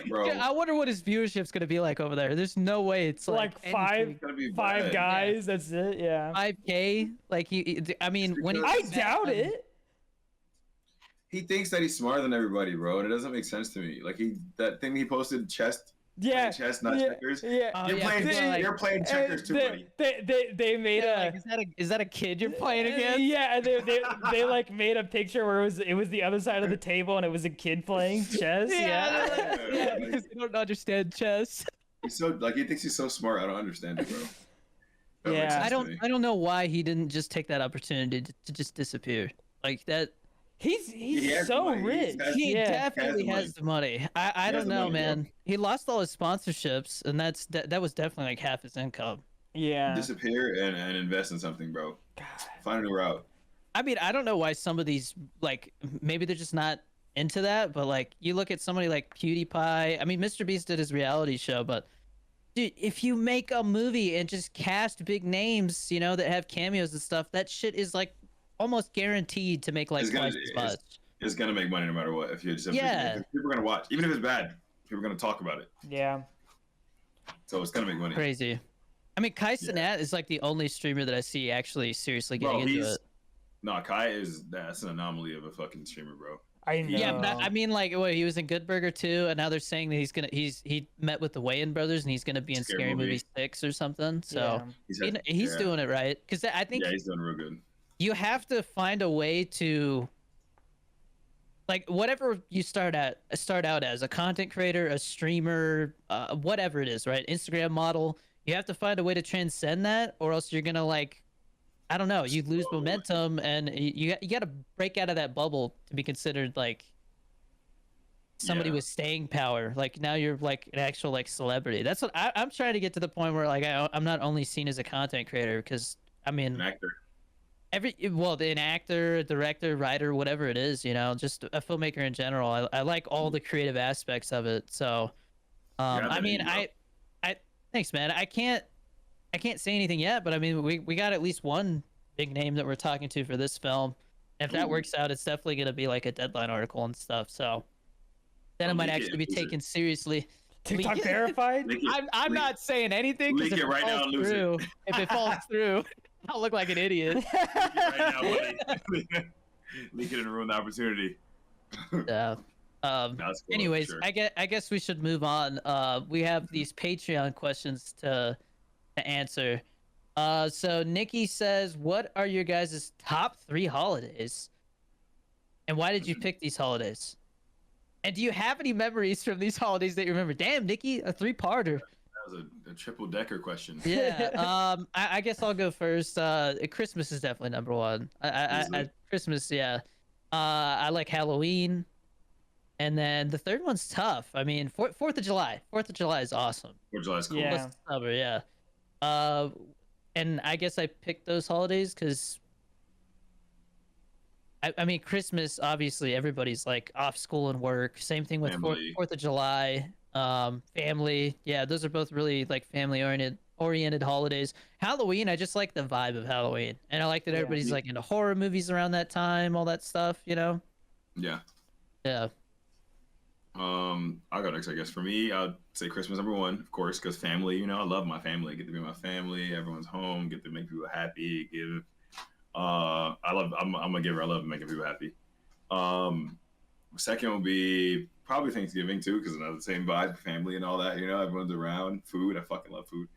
Bro, Yeah, I wonder what his viewership's gonna be like over there. There's no way it's Like five- anything. it's gonna be Five bad. guys. That's it. Yeah. 5K. Like I mean, when he I Because- doubt it. He thinks that he's smarter than everybody, bro, and it doesn't make sense to me. Like that thing he posted, Yeah. chess, not yeah, checkers. Yeah. Oh, You're yeah, playing, people are like- you're playing checkers too, buddy. They made Yeah, a. like, is that a kid you're playing against? Yeah, and they like made a picture where it was the other side of the table and it was a kid playing chess. Yeah. they're like, yeah, because they don't understand chess. He's so like he thinks he's so smart. I don't understand it, bro. That makes Yeah. sense I to don't me. I don't know why he didn't just take that opportunity to just disappear. Like that. He's He has so money. rich. He yeah. definitely Has has the money. I has don't the know, money, bro. man. He lost all his sponsorships, and that was definitely like half his income. Yeah. Disappear and invest in something, bro. Find a new route. I mean, I don't know why some of these like maybe they're just not into that, but like you look at somebody like PewDiePie. I mean, Mr. Beast did his reality show, but dude, if you make a movie and just cast big names, that have cameos and stuff, that shit is like almost guaranteed to make like It's gonna- twice as much. It's gonna make money no matter what. If you just have Yeah. people are gonna watch, even if it's bad. People are gonna talk about it. Yeah. So it's gonna make money. Crazy. I mean, Kai Cenat is like the only streamer that I see actually seriously Bro, getting into it. No, Kai that's an anomaly of a fucking streamer, bro. I Yeah, but know. I mean, like, what, he was in Good Burger 2, and now they're saying that he met with the Wayans brothers, and he's gonna be in Scary Scary Movie movie. 6 or something. So Yeah. he's Yeah, doing it right, because I yeah, think he's doing real good. you have to find a way to, like, whatever you start out as a content creator, a streamer, whatever it is, right? Instagram model. You have to find a way to transcend that, or else you're gonna, like, I don't know, you lose Slowly. momentum, and you got to break out of that bubble to be considered like somebody Yeah. with staying power. Like, now you're like an actual like celebrity. That's what I'm trying to get to, the point where like I'm not only seen as a content creator, because I An mean, actor. an actor, a director, writer, whatever it is, just a filmmaker in general. I like all the creative aspects of it. So You have I that mean, in you, bro. I thanks, man. I can't say anything yet, but I mean, we got at least one big name that we're talking to for this film. If that Ooh. works out, it's definitely gonna be like a Deadline article and stuff. So then Oh, it might leak it actually and be lose it. taken seriously. TikTok Leak it. verified. Leak it. I'm Leak- not saying anything, because leak if it right now falls and lose it. through, if it falls through, I'll look like an idiot. Leak it right now, buddy. Leak it and ruin the opportunity. Yeah. That's cool, Anyways, sure. I guess we should move on. We have these Patreon questions to answer. So Nikki says, "What are your guys' top 3 holidays, and why did you pick these holidays? And do you have any memories from these holidays that you remember?" Damn, Nikki, a 3-parter. That was a triple decker question. Yeah. I guess I'll go first. Christmas is definitely number one. Easily. Christmas, yeah. I like Halloween, and then the third one's tough. I mean, Fourth of July. 4th of July is awesome. 4th of July is cool. Yeah. Plus the summer, yeah. And I guess I picked those holidays because I mean, Christmas, obviously everybody's like off school and work. Same thing with Family. 4th of July. Family, yeah, those are both really like family oriented holidays. Halloween, I just like the vibe of Halloween, and I like that Yeah. everybody's like into horror movies around that time, all that stuff, Yeah. Yeah. I'll go next, I guess. For me, I'd say Christmas number 1, of course, because family. I love my family. Get to be with my family. Everyone's home. Get to make people happy. Give. I'm a giver. I love making people happy. Second will be probably Thanksgiving too, because another same vibe, family and all that. Everyone's around. Food. I fucking love food.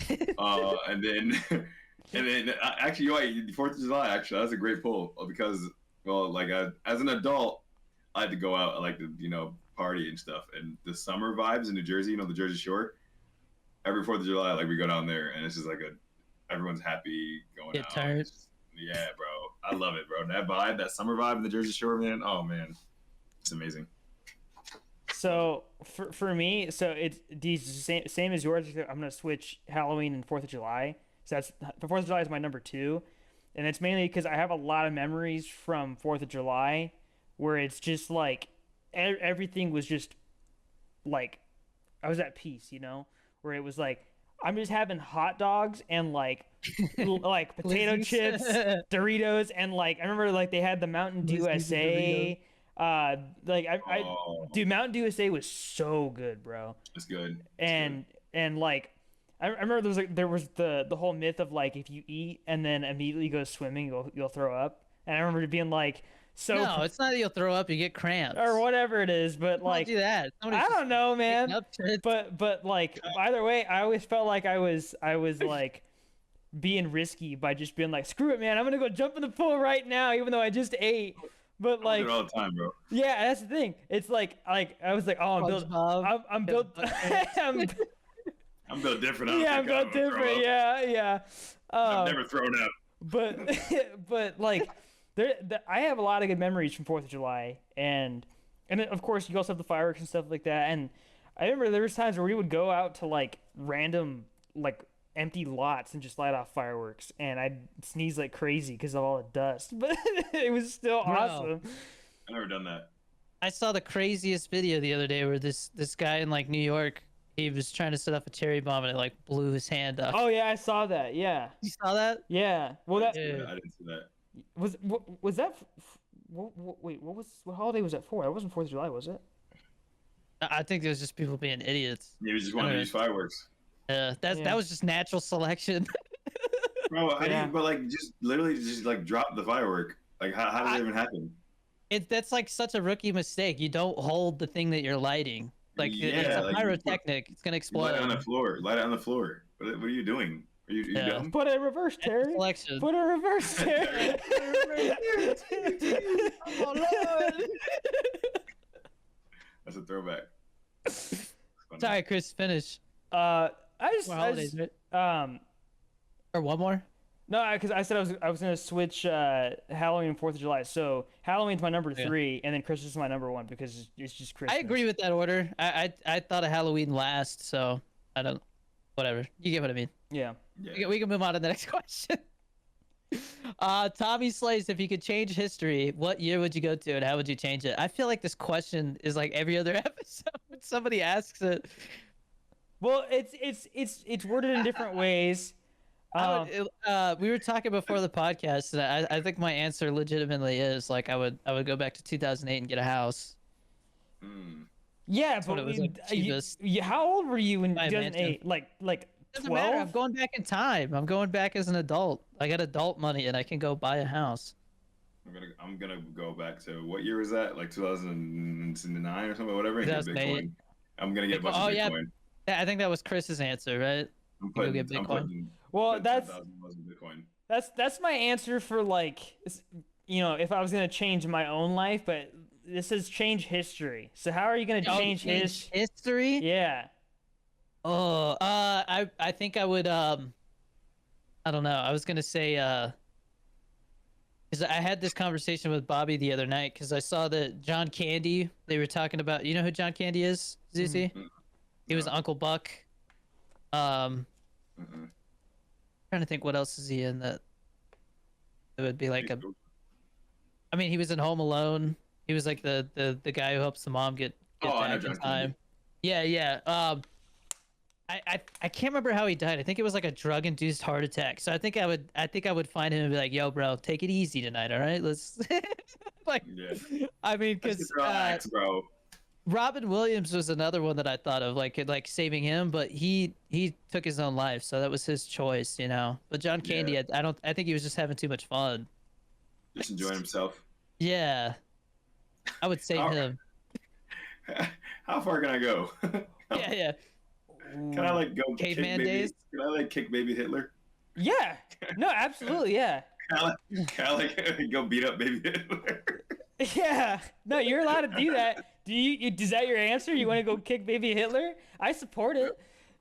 And then actually, you're right. 4th of July. Actually, that's a great pull because, well, like as an adult, I like to go out. I like to party and stuff. And the summer vibes in New Jersey, the Jersey Shore. Every 4th of July, like we go down there, and it's just like everyone's happy going Get out. tired. It's just- yeah, bro. I love it, bro. That vibe, that summer vibe in the Jersey Shore, man. Oh man, it's amazing. So for me, so it's these same as yours. I'm gonna switch Halloween and 4th of July. So that's the 4th of July is my number 2, and it's mainly because I have a lot of memories from 4th of July, where it's just like everything was just like I was at peace, where it was like I'm just having hot dogs and like like potato Glizzies. chips, Doritos, and like I remember like they had the Mountain Dew Glizzies and USA. Like I Oh, dude, Mountain Dew USA was so good, bro. it's good. It's And like I remember there was the whole myth of like if you eat and then immediately go swimming, you'll throw up. And I remember it being like so No, it's not that you'll throw up, you get cramps. or whatever it is, but Don't like do that. Somebody's I just don't know, picking man. up shit. But like either way, I always felt like I was like being risky by just being like, screw it, man, I'm gonna go jump in the pool right now, even though I just ate. But I like, do it all the time, bro. yeah, that's the thing. It's like I was like, oh, I'm built. SpongeBob. I'm built. I'm, I'm built different. I don't yeah, I'm think built I'm gonna throw different. up. Yeah. I've never thrown up. But but like I have a lot of good memories from 4th of July, and then, of course you also have the fireworks and stuff like that. And I remember there was times where we would go out to like random like empty lots and just light off fireworks, and I'd sneeze like crazy because of all the dust, but it was still Bro. awesome. I've never done that. I saw the craziest video the other day where this guy in like New York, he was trying to set off a cherry bomb and it like blew his hand up. Oh yeah, I saw that. Yeah, You saw that? yeah. Well, that Yeah. I didn't see that. was that. Wait, what holiday was that for? That wasn't 4th of July, was it? I think it was just people being idiots. Maybe just wanted to use fireworks. Yeah. That was just natural selection. Bro, how do Yeah. you, but like, just literally just like drop the firework. Like, how does that even happen? that's like such a rookie mistake. You don't hold the thing that you're lighting. Like it's Yeah, a like pyrotechnic. It's gonna you light it on the explode. floor. Light it on the floor. What are you doing? Are you Yeah. dumb? Put it in reverse, Terry. Selection. Put it in reverse, Terry. Oh Lord. That's a throwback. Sorry, Chris. Finish. I More holidays, just right? Or one more. no, because I said I was gonna switch Halloween and 4th of July. So Halloween's my number 3, and then Christmas is my number 1 because it's just Christmas. I agree with that order. I thought of Halloween last, so I don't. Whatever. You get what I mean. Yeah. Yeah. We can move on to the next question. Tommy Slays, if you could change history, what year would you go to and how would you change it? I feel like this question is like every other episode when somebody asks it. Well, it's worded in different ways. We were talking before the podcast, and I think my answer legitimately is like I would go back to 2008 and get a house. Mm. Yeah, when but it was, like, cheapest. how old were you in Buy a 2008? Like Doesn't matter. 12? I'm going back in time. I'm going back as an adult. I got adult money, and I can go buy a house. I'm gonna go back to what year was that? Like 2009 or something, whatever. And get 2008. Bitcoin. I'm gonna get a bunch of Bitcoin. Yeah, I think that was Chris's answer, right? I'm go putting, get I'm Bitcoin. putting, Well, putting that's 10,000 in Bitcoin. that's my answer for like if I was gonna change my own life, but this says change history. So how are you gonna change history? Yeah. Oh, I think I would I don't know. I was gonna say because I had this conversation with Bobby the other night because I saw that John Candy. They were talking about. You know who John Candy is, Zeusy? He was Uncle Buck. Trying to think what else is he in that. It would be like a. I mean, he was in Home Alone. He was like the guy who helps the mom get I know back in John time. Candy. Yeah. I can't remember how he died. I think it was like a drug-induced heart attack. So I think I would find him and be like, "Yo, bro, take it easy tonight, all right? Let's." Like, Yeah. I mean, because relax, bro. Robin Williams was another one that I thought of, like saving him, but he took his own life, so that was his choice, you know. But John Candy, Yeah. I think he was just having too much fun. Just enjoying himself. Yeah, I would save him. How far can I go? Yeah. Can I like go Caveman kick baby? days? Can I like kick baby Hitler? Yeah. No, absolutely. Yeah. Can I like go beat up baby Hitler? Yeah. No, you're allowed to do that. Is that your answer? You want to go kick baby Hitler? I support it.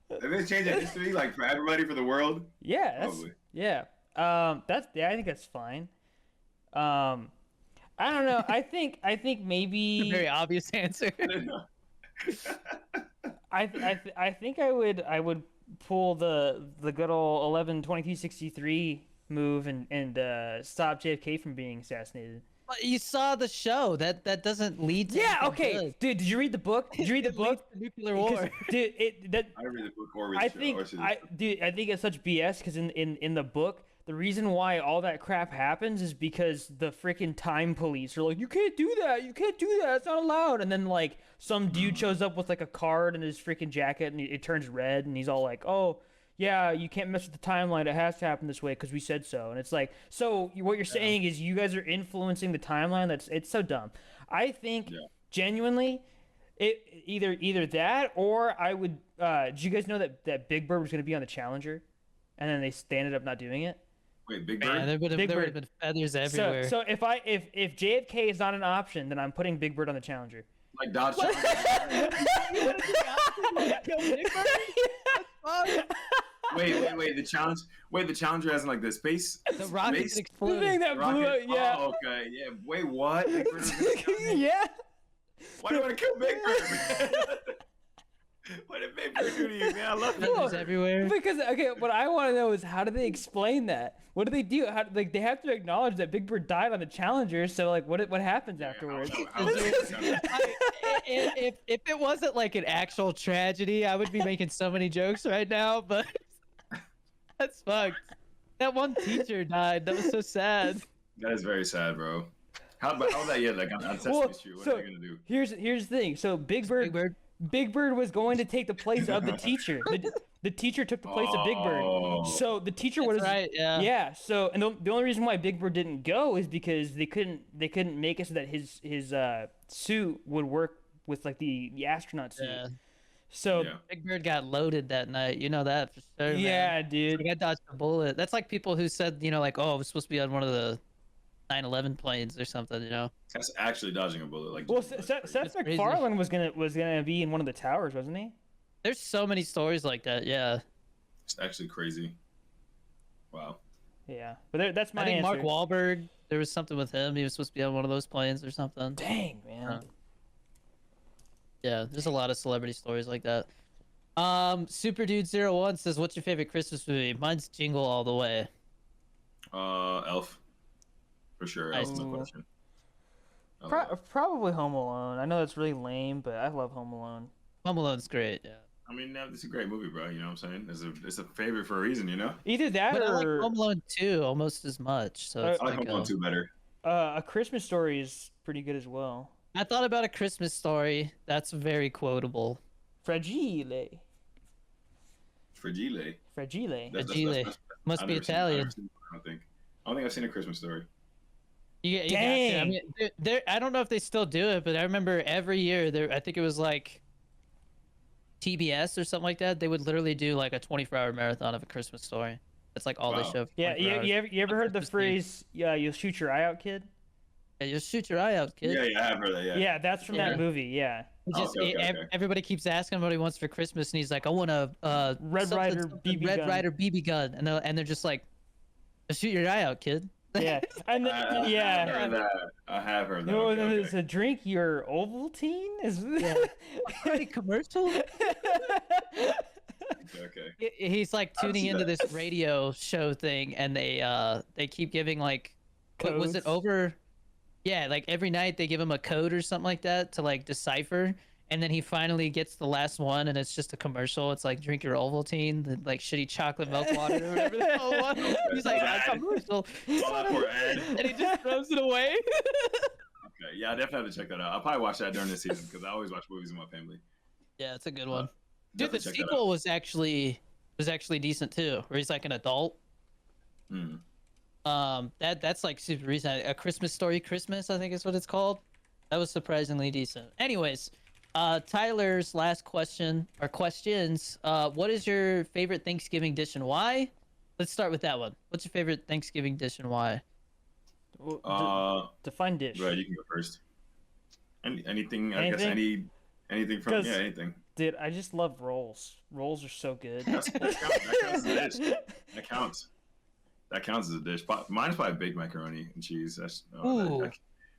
If it's changing history, like for everybody, for the world. Yeah. Probably. Yeah. I think that's fine. I don't know. I think maybe A very obvious answer. I think I would pull the good old 11/22/63 move and stop JFK from being assassinated. But you saw the show. That doesn't lead to Yeah. anything Okay. good. Dude, did you read the book? Did you read the It book? leads to nuclear war. Dude, I read the book or read I the show. think or see the I think it's such BS because in the book, the reason why all that crap happens is because the freaking time police are like, you can't do that, it's not allowed. And then like some dude shows up with like a card in his freaking jacket and it turns red and he's all like, oh yeah, you can't mess with the timeline. It has to happen this way because we said so. And it's like, so what you're saying is you guys are influencing the timeline. It's so dumb. I think genuinely, it either that or I would. Did you guys know that Big Bird was going to be on the Challenger, and then they ended up not doing it? Wait, Big Yeah, Bird? there would Big have Bird. been feathers everywhere. So if JFK is not an option, then I'm putting Big Bird on the Challenger. Like Dodge. Wait. The challenge. Wait, the Challenger has like the space. The rockets space The thing exploded. that blew rocket. up, yeah. Oh, okay. Yeah. Wait, what? Big Bird was gonna kill me? Yeah. Why do you want to kill Big Bird, man? What did Big Bird do to you, man? I love you. Feathers everywhere. Because okay, what I want to know is how do they explain that? What do they do? How, like they have to acknowledge that Big Bird died on the Challenger. So like, what happens afterwards? If it wasn't like an actual tragedy, I would be making so many jokes right now. But that's fucked. That one teacher died. That was so sad. That is very sad, bro. How about that? Yeah, like on Sesame Street. What are you gonna do? Here's the thing. So Big Bird, Big Bird. Big Bird was going to take the place of the teacher. The teacher took the place of Big Bird. Oh. So the teacher That's was right. Yeah. yeah. So and the only reason why Big Bird didn't go is because they couldn't make it so that his suit would work with like the astronaut suit. Yeah. So Yeah. Big Bird got loaded that night. You know that for sure. Man. yeah, dude. Like I dodged a bullet. That's like people who said, like, oh, I was supposed to be on one of the 9/11 planes or something. That's actually dodging a bullet. Like, Well, that's Seth crazy. crazy. MacFarlane was gonna be in one of the towers, wasn't he? There's so many stories like that. Yeah. It's actually crazy. Wow. Yeah, but that's my I think answer. Mark Wahlberg. There was something with him. He was supposed to be on one of those planes or something. Dang, man. Uh, Yeah, there's a lot of celebrity stories like that. Super Dude 01 says, "What's your favorite Christmas movie?" Mine's Jingle All the Way. Elf. For sure. Nice. Elf, no question. Probably Home Alone. I know that's really lame, but I love Home Alone. Home Alone's great. Yeah. I mean, it's a great movie, bro. You know what I'm saying? It's a favorite for a reason, you know? Either that But I like or Home Alone 2 almost as much. So it's I like like Home Alone 2 better. A Christmas Story is pretty good as well. I thought about A Christmas Story. That's very quotable. Fragile. Fragile. Fragile. Fragile. Must I've be never seen it. Italian. I don't think I've seen A Christmas Story. You got to. I Dang. mean, I don't know if they still do it, but I remember every year there. I think it was like TBS or something like that. They would literally do like a 24-hour marathon of A Christmas Story. That's like all they Wow. show. For Yeah, 24 hours. you ever On heard the Christmas Eve. phrase, "Yeah, you'll shoot your eye out, kid"? Yeah, just shoot your eye out, kid. Yeah, I have heard that. Yeah. Yeah, that's from Yeah. that movie. Yeah. He just Okay, okay. everybody keeps asking him what he wants for Christmas, and he's like, "I want a Red something, Ryder something, BB Red gun." Ryder BB gun," and they're just like, "Just shoot your eye out, kid." Yeah, and I yeah. have heard that. I have heard that. No, Okay, no, okay. it's a drink your Ovaltine is. Pretty commercial. Okay. He's like I've tuning seen into that. this radio show thing, and they keep giving like, what was it Codes? over? Yeah, like every night they give him a code or something like that to like decipher, and then he finally gets the last one, and it's just a commercial. It's like drink your Ovaltine, the like shitty chocolate milk water or whatever the hell it was. He's like, Bad. a commercial, All that for ad. and he just throws it away. Okay, yeah, I definitely have to check that out. I'll probably watch that during the season because I always watch movies with my family. Yeah, it's a good one. Dude, the Definitely check that sequel was actually decent too, where he's like an adult. out. That's like super recent. A Christmas Story Christmas, I think is what it's called. That was surprisingly decent. Anyways, Tyler's last question or questions. What is your favorite Thanksgiving dish and why? Let's start with that one. What's your favorite Thanksgiving dish and why? Define dish. Right, you can go first. Anything? I guess Anything? anything from 'Cause- anything. Dude, I just love rolls. Rolls are so good. That counts as a dish. That counts. That counts as a dish. Mine's probably baked macaroni and cheese. Ooh.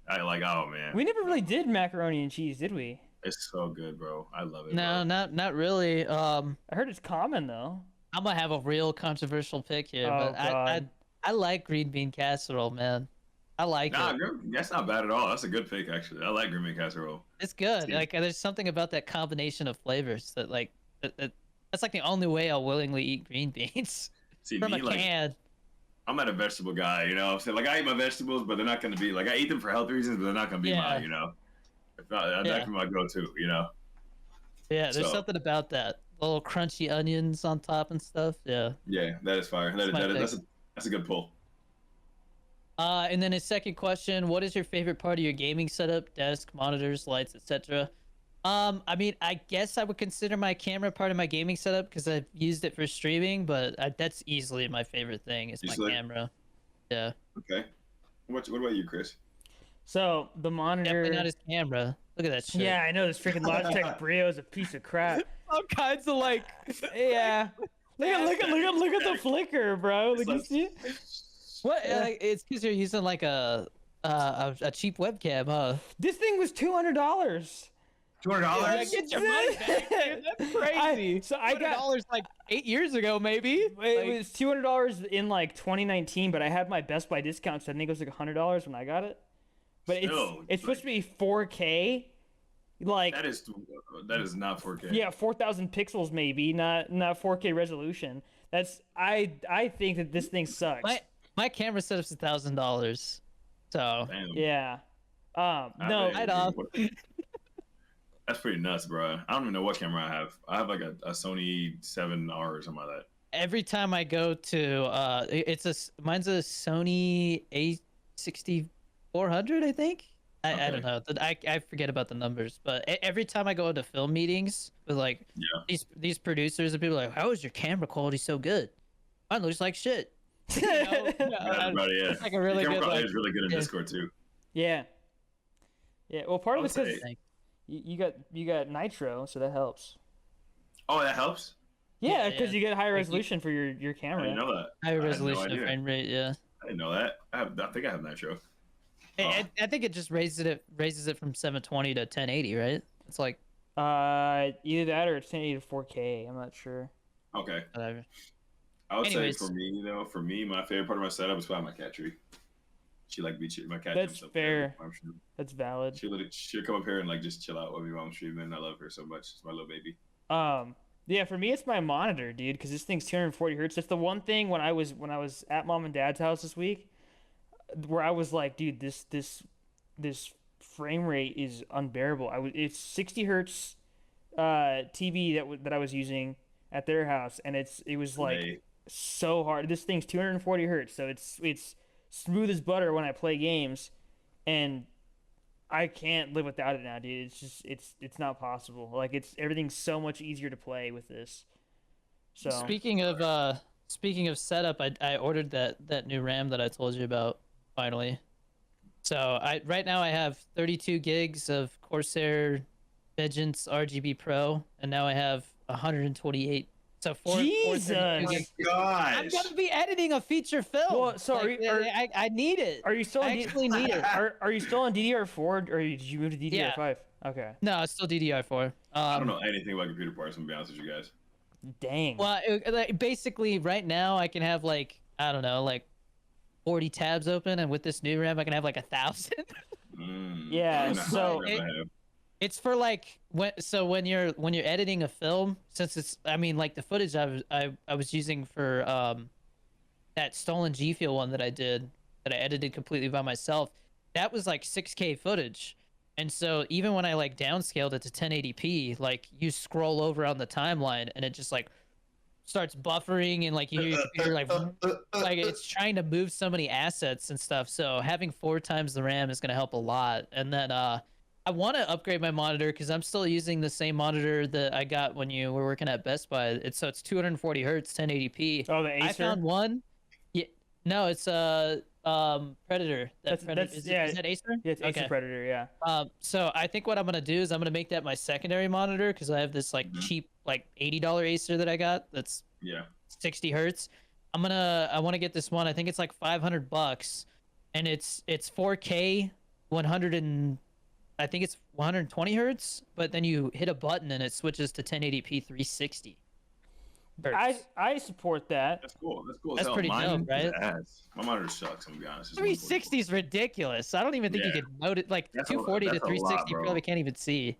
I like. Oh man, We never really did macaroni and cheese, did we? it's so good, bro. I love it. No, bro. not really. I heard it's common though. I'm gonna have a real controversial pick here, Oh, but I God. I like green bean casserole, man. I like Nah, it. that's not bad at all. That's a good pick, actually. I like green bean casserole. It's good. See. Like there's something about that combination of flavors that like that's like the only way I'll willingly eat green beans See, from me, a like, can. I'm not a vegetable guy, you know. So like, I eat my vegetables, but they're not gonna be like I eat them for health reasons, but they're not gonna be Yeah. mine, you know. If not, Yeah. that can be my go-to, you know. Yeah, there's So- something about that. Little crunchy onions on top and stuff. Yeah. Yeah, that is fire. That's my That's a good pull. And then his second question: what is your favorite part of your gaming setup? Desk, monitors, lights, etc. I mean, I guess I would consider my camera part of my gaming setup because I've used it for streaming, but that's easily my favorite thing is my Easily? camera. Yeah. Okay. What about you, Chris? So the monitor. Definitely not his camera. Look at that shit. Yeah, I know this freaking Logitech Brio is a piece of crap. All kinds of like. Yeah. Look at the flicker, bro. It's Look, you like- see? What? It's because you're using like a cheap webcam, huh? This thing was $200. $200. Get your money back, dude. That's crazy. I got $200 like 8 years ago, maybe. it was $200 in like 2019, but I had my Best Buy discount, so I think it was like $100 when I got it. But Still, it's supposed to be 4K, like That is not 4K. yeah, 4,000 pixels maybe, not 4K resolution. That's I think that this thing sucks. My camera setup's $1,000. So Damn. Yeah. I No, bet- Right off. That's pretty nuts, bro. I don't even know what camera I have. I have like a Sony 7R or something like that. Every time I go to mine's a Sony A6400, I think. I don't know. I forget about the numbers, but every time I go into film meetings with like Yeah. these producers and people are like, how is your camera quality so good? Mine looks like shit. You know? Everybody, yeah. It's like a really The camera good, quality like, is really good in yeah. Discord too. Yeah. Yeah. Well, part I of would it's because say- you got nitro, so that helps. Oh, that helps. Yeah, Yeah, because yeah. you get high Like, resolution for your I camera. didn't know that. high I had no resolution of idea. frame rate. Yeah. I didn't know that. I think I have Nitro. I think it just raises it from 720 to 1080, right? It's like Either that or it's 1080 to 4K. I'm not sure. Okay. whatever. I would Anyways. say for me, my favorite part of my setup is probably my cat tree. She like my cat. That's jumps up fair. there. I'm sure. That's valid. She'll come up here and like just chill out with me while I'm streaming. I love her so much. It's my little baby. Yeah, for me it's my monitor, dude, because this thing's 240 hertz. That's the one thing when I was at mom and dad's house this week, where I was like, dude, this frame rate is unbearable. It's 60 hertz TV that I was using at their house, and it was like Hey, so hard. This thing's 240 hertz, so it's smooth as butter when I play games, and I can't live without it now, dude. It's just it's not possible. Like everything's so much easier to play with this. So Speaking of setup, I ordered that new RAM that I told you about finally. So right now I have 32 gigs of Corsair Vengeance RGB Pro, and now I have 128. So Jesus! 432 gigs. I'm gosh. gonna be editing a feature film. Well, so Like, I need it. are you still I on actually need it. Are you still on DDR4 or did you move to DDR5? Okay. No, it's still DDR4. I don't know anything about computer parts. I'm gonna be honest with you guys. Dang. Well, like, basically, right now I can have like I don't know, like 40 tabs open, and with this new RAM, I can have like 1,000. Yeah, I don't know how so- much RAM I have. It's for like when you're editing a film, since it's like the footage I was using for that stolen G Fuel one that I did that I edited completely by myself. That was like 6K footage. And so even when I like downscaled it to 1080p, like you scroll over on the timeline and it just like starts buffering and like you hear your computer like it's trying to move so many assets and stuff. So having 4 times the RAM is going to help a lot. And then I want to upgrade my monitor because I'm still using the same monitor that I got when you were working at Best Buy. It's 240 hertz, 1080p. Oh, the Acer. I found one. Yeah, no, it's Predator. Is that Acer? Yeah, it's Acer Predator. Yeah. So I think what I'm gonna do is I'm gonna make that my secondary monitor because I have this like cheap like $80 Acer that I got that's 60 hertz. I want to get this one. I think it's like $500, and it's 4K 120 hertz. But then you hit a button and it switches to 1080p 360. Hertz. I support that. That's cool. That's cool. as That's hell. pretty Mine dope, right? is ass. My monitor sucks. I'm gonna be honest. It's 360 is ridiculous. I don't even think you Yeah. could note it. Like That's 240 to that's a lot, 360, you bro. probably can't even see.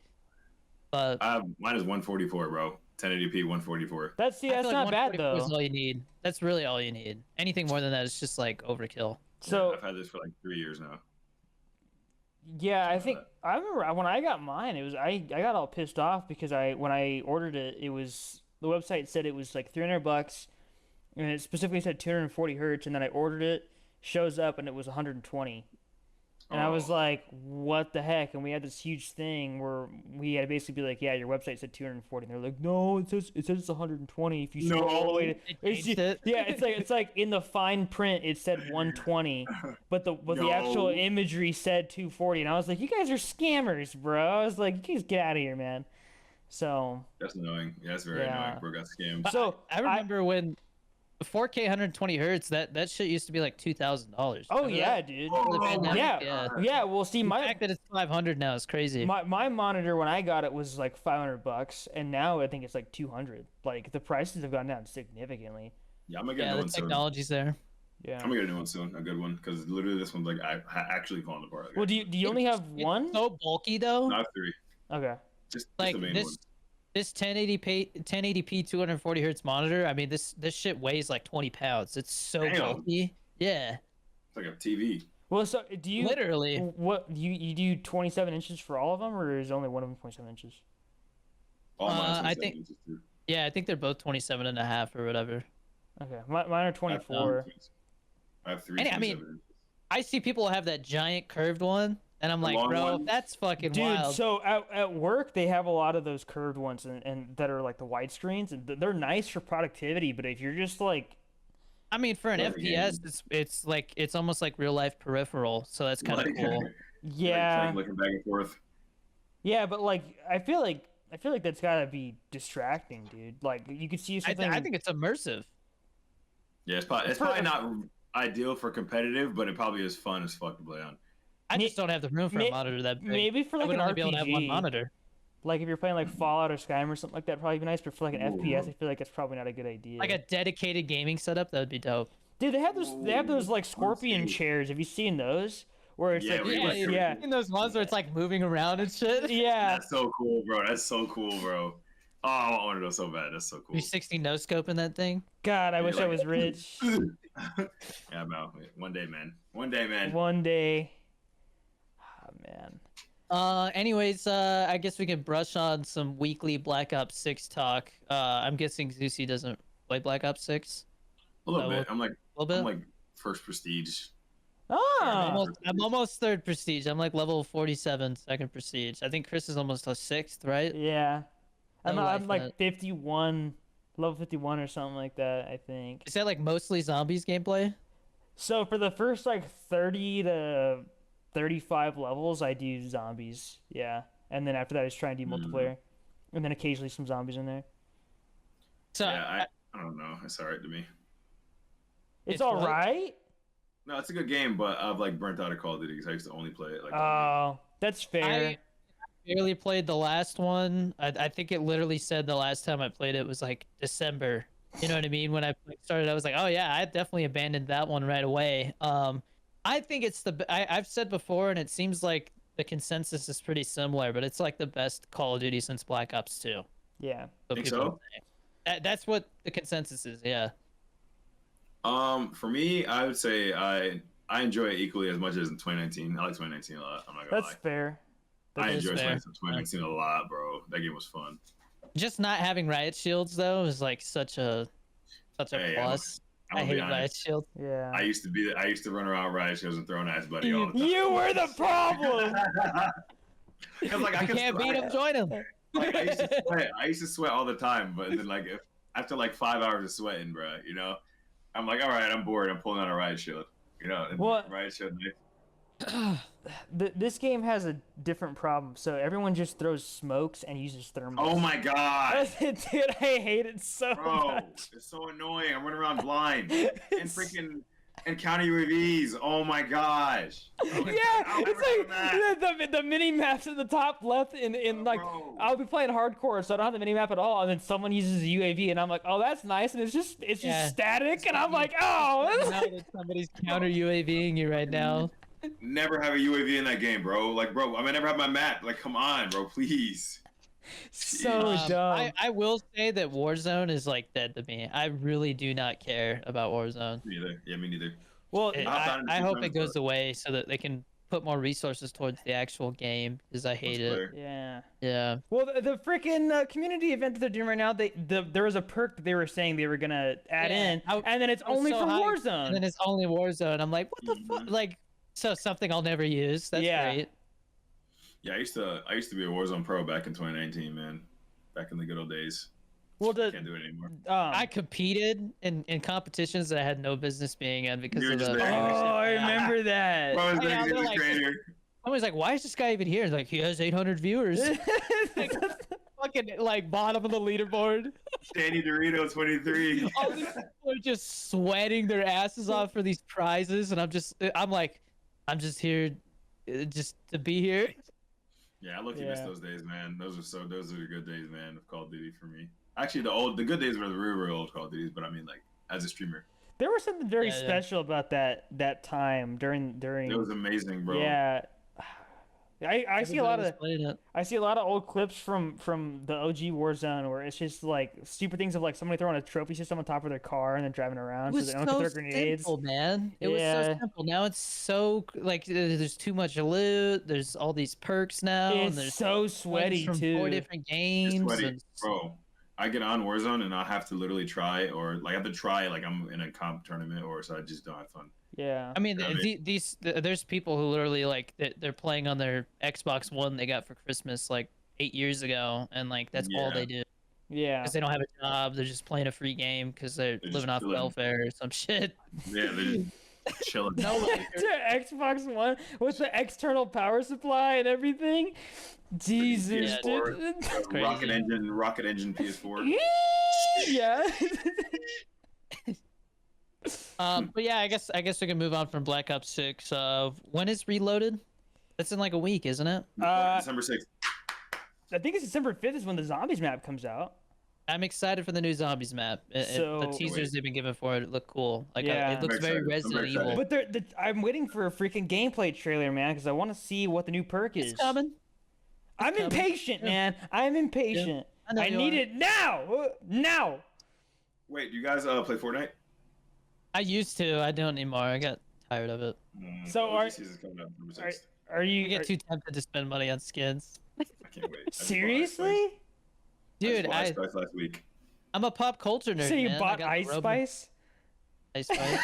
But Mine is 144, bro. 1080p 144. That's I that's feel not like bad 144 is though. all you need. That's really all you need. Anything more than that is just like overkill. So I've had this for like 3 years now. yeah, I think I remember when I got mine. It was I got all pissed off because when I ordered it, it was the website said it was like $300, and it specifically said 240 hertz, and then I ordered it, shows up, and it was 120. And I was Oh. like, what the heck? And we had this huge thing where we had to basically be like, yeah, your website said 240. And they're like, no, it says it's 120. If you scroll all the way to They changed it. yeah, it's like in the fine print it said 120, but the actual No. imagery said 240. And I was like, you guys are scammers, bro. I was like, you guys get out of here, man. So That's annoying. Yeah, that's very Yeah. annoying. Bro got scammed. So, I remember when 4K 120 hertz, that shit used to be like $2,000. oh Remember yeah, that? dude. Oh, The pandemic, yeah, yeah. Well, see, The my fact that it's 500 now is crazy. my monitor when I got it was like $500, and now I think it's like 200. Like the prices have gone down significantly. Yeah, I'm gonna get a Yeah, new the one soon. technology's there. Yeah. I'm gonna get a new one soon, a good one, because literally this one's like actually falling apart. Well, do you only have It's one? so bulky though. No, I have 3. Okay. Just Like the main this one. this 1080p 240 hertz monitor. I mean, this shit weighs like 20 pounds. It's so Damn. bulky. Yeah. It's like a TV. Well, so do you Literally. what you do 27 inches for all of them, or is only one of them 27 inches? All mine I 27 think inches too. yeah, I think they're both 27 and a half or whatever. Okay, mine are I have 24. I have three And I mean, 27 inches. I see people have that giant curved one, and I'm The like, long bro, ones? that's fucking Dude, wild. so at work they have a lot of those curved ones and that are like the widescreens, and they're nice for productivity. But if you're just like, I mean, for an Love the game. FPS, it's like it's almost like real life peripheral, so that's kind of Like, cool. like yeah, looking back and forth. yeah, but like I feel like that's gotta be distracting, dude. Like you could see something. I think it's immersive. Yeah, it's probably not ideal for competitive, but it probably is fun as fuck to play on. I just don't have the room for a may- monitor that big. maybe for I like would an only be able to have one RPG. monitor. Like if you're playing like Fallout or Skyrim or something like that, it'd probably be nice. But for like an Ooh. FPS, I feel like it's probably not a good idea. Like a dedicated gaming setup, that would be dope. Dude, they have those like Ooh, scorpion let's see. chairs. Have you seen those? Where it's Yeah, like where you, Yeah, like, yeah, in those ones where it's like moving around and shit. yeah. That's so cool, bro. That's so cool, bro. Oh, I want one of those so bad. That's so cool. 360 no scope in that thing. God, I Yeah, wish I like- was rich. Yeah, man. One day, man. One day, man. One day. Oh, man. Anyways, I guess we can brush on some weekly Black Ops 6 talk. I'm guessing Zeusy doesn't play Black Ops 6. A little Oh, bit. I'm A little bit. like first prestige. Oh, I'm almost third prestige. I'm like level 47, second prestige. I think Chris is almost a sixth, right? yeah. I'm, No life I'm like in it. 51, level 51 or something like that, I think. Is that like mostly zombies gameplay? So for the first like 30 to 35 levels, I do zombies. Yeah. And then after that, I just try and do multiplayer. And then occasionally some zombies in there. So Yeah, I don't know. It's all right to me. It's It's all what? right. No, it's a good game, but I've like burnt out of Call of Duty because I used to only play it like. Oh, that's fair. I barely played the last one. I think it literally said the last time I played it was like December. You know what I mean? When I started, I was like, oh yeah, I definitely abandoned that one right away. I think it's I've said before, and it seems like the consensus is pretty similar, but it's like the best Call of Duty since Black Ops 2. Yeah. Think people so? say. That's what the consensus is. Yeah. For me, I would say I enjoy it equally as much as in 2019. I like 2019 a lot. I'm not gonna That's lie. fair. I is enjoy fair. 2019 a lot, bro. That game was fun. Just not having riot shields though is like such a Hey, plus. I'm I gonna be hate riot honest. shields. Yeah. I used to run around riot shields and throw knives, buddy, all the time. You were the problem. Because like I You can't beat them, join them. Like I used to sweat all the time, but then like after like 5 hours of sweating, bro, you know, I'm like, all right, I'm bored. I'm pulling out a riot shield, you know, and What? riot shield knife. This game has a different problem. So everyone just throws smokes and uses thermals. Oh my god, Dude, I hate it so bro, much. it's so annoying. I'm running around blind and freaking and counter UAVs. Oh my gosh. Yeah, it's like the mini maps at the top left in like Bro. I'll be playing hardcore, so I don't have the mini map at all, and then someone uses a UAV, and I'm like, oh, that's nice, and it's just Yeah. static, and I'm like, oh, You know that somebody's counter UAVing you right now. Never have a UAV in that game, bro. Like, bro, I mean, never have my map. Like, come on, bro, please. so dumb. I will say that Warzone is like dead to me. I really do not care about Warzone. Me neither. Yeah, me neither. Well, I hope it goes away so that they can put more resources towards the actual game because I hate it. Multiplayer. yeah. Yeah. Well, the freaking community event that they're doing right now, there was a perk that they were saying they were gonna add Yeah, in, I- and then it's I was only so for hyped, Warzone. And then it's only Warzone. I'm like, what the fuck? Mhm. Like, so something I'll never use. That's Yeah. great. Yeah, I used to be a Warzone pro back in 2019, man. Back in the good old days. Well, Can't do it anymore. I competed in competitions that I had no business being in because You were of the. just oh, there. I remember that. Bro, I was Yeah, like, they're the like- trainer. I was like, why is this guy even here? Like, he has 800 viewers. Fucking like bottom of the leaderboard. Danny Dorito 23. All these people are just sweating their asses off for these prizes, and I'm just here, just to be here. Yeah, I look, Yeah. miss those days, man. Those are the good days, man, of Call of Duty for me. Actually, the good days were the real old Call of Duties, but I mean, like, as a streamer, There was something very Yeah, yeah. special about that time during. it was amazing, bro. Yeah. I see a lot Everybody was of playing it. I see a lot of old clips from the OG Warzone where it's just like stupid things of like somebody throwing a trophy system on top of their car and then driving around It so was they don't so throw grenades. simple, man. It was so Yeah, simple. Now it's so like there's too much loot. There's all these perks now, and it's there's so guns sweaty from 4 too. different It's games, sweaty, and bro. I get on Warzone and I have to literally try, or like I have to try like I'm in a comp tournament, or so I just don't have fun. Yeah. I mean, You know what I mean? there's people who literally like they're playing on their Xbox One they got for Christmas like 8 years ago, and like that's all Yeah, they do Yeah. because they don't have a job. They're just playing a free game because they're they're just living off chilling. welfare or some shit. Yeah, they're just chilling. No way. Their Xbox One with the external power supply and everything. Jesus, Yeah, dude. Rocket engine PS4. Yeah. But yeah, I guess we can move on from Black Ops 6. When is Reloaded? That's in like a week, isn't it? December 6th. I think it's December 5th is when the zombies map comes out. I'm excited for the new zombies map. The So- teasers they've been given for it look cool. Like Yeah. it looks I'm very excited. I'm Resident very Evil. excited. But I'm waiting for a freaking gameplay trailer, man, because I want to see what the new perk is. It's coming. I'm coming. impatient, man. I'm impatient. I know I you need are. it now. Now. Wait, do you guys play Fortnite? I used to. I don't anymore. I got tired of it. So OG are- season's coming out December Are, 6th. are you You get too tempted to spend money on skins. I can't wait. I just bought Ice Spice. seriously? Dude, bought Ice Spice last week. I'm a pop culture nerd. So you man. I bought got the Ice Robo- Spice? Ice Spice.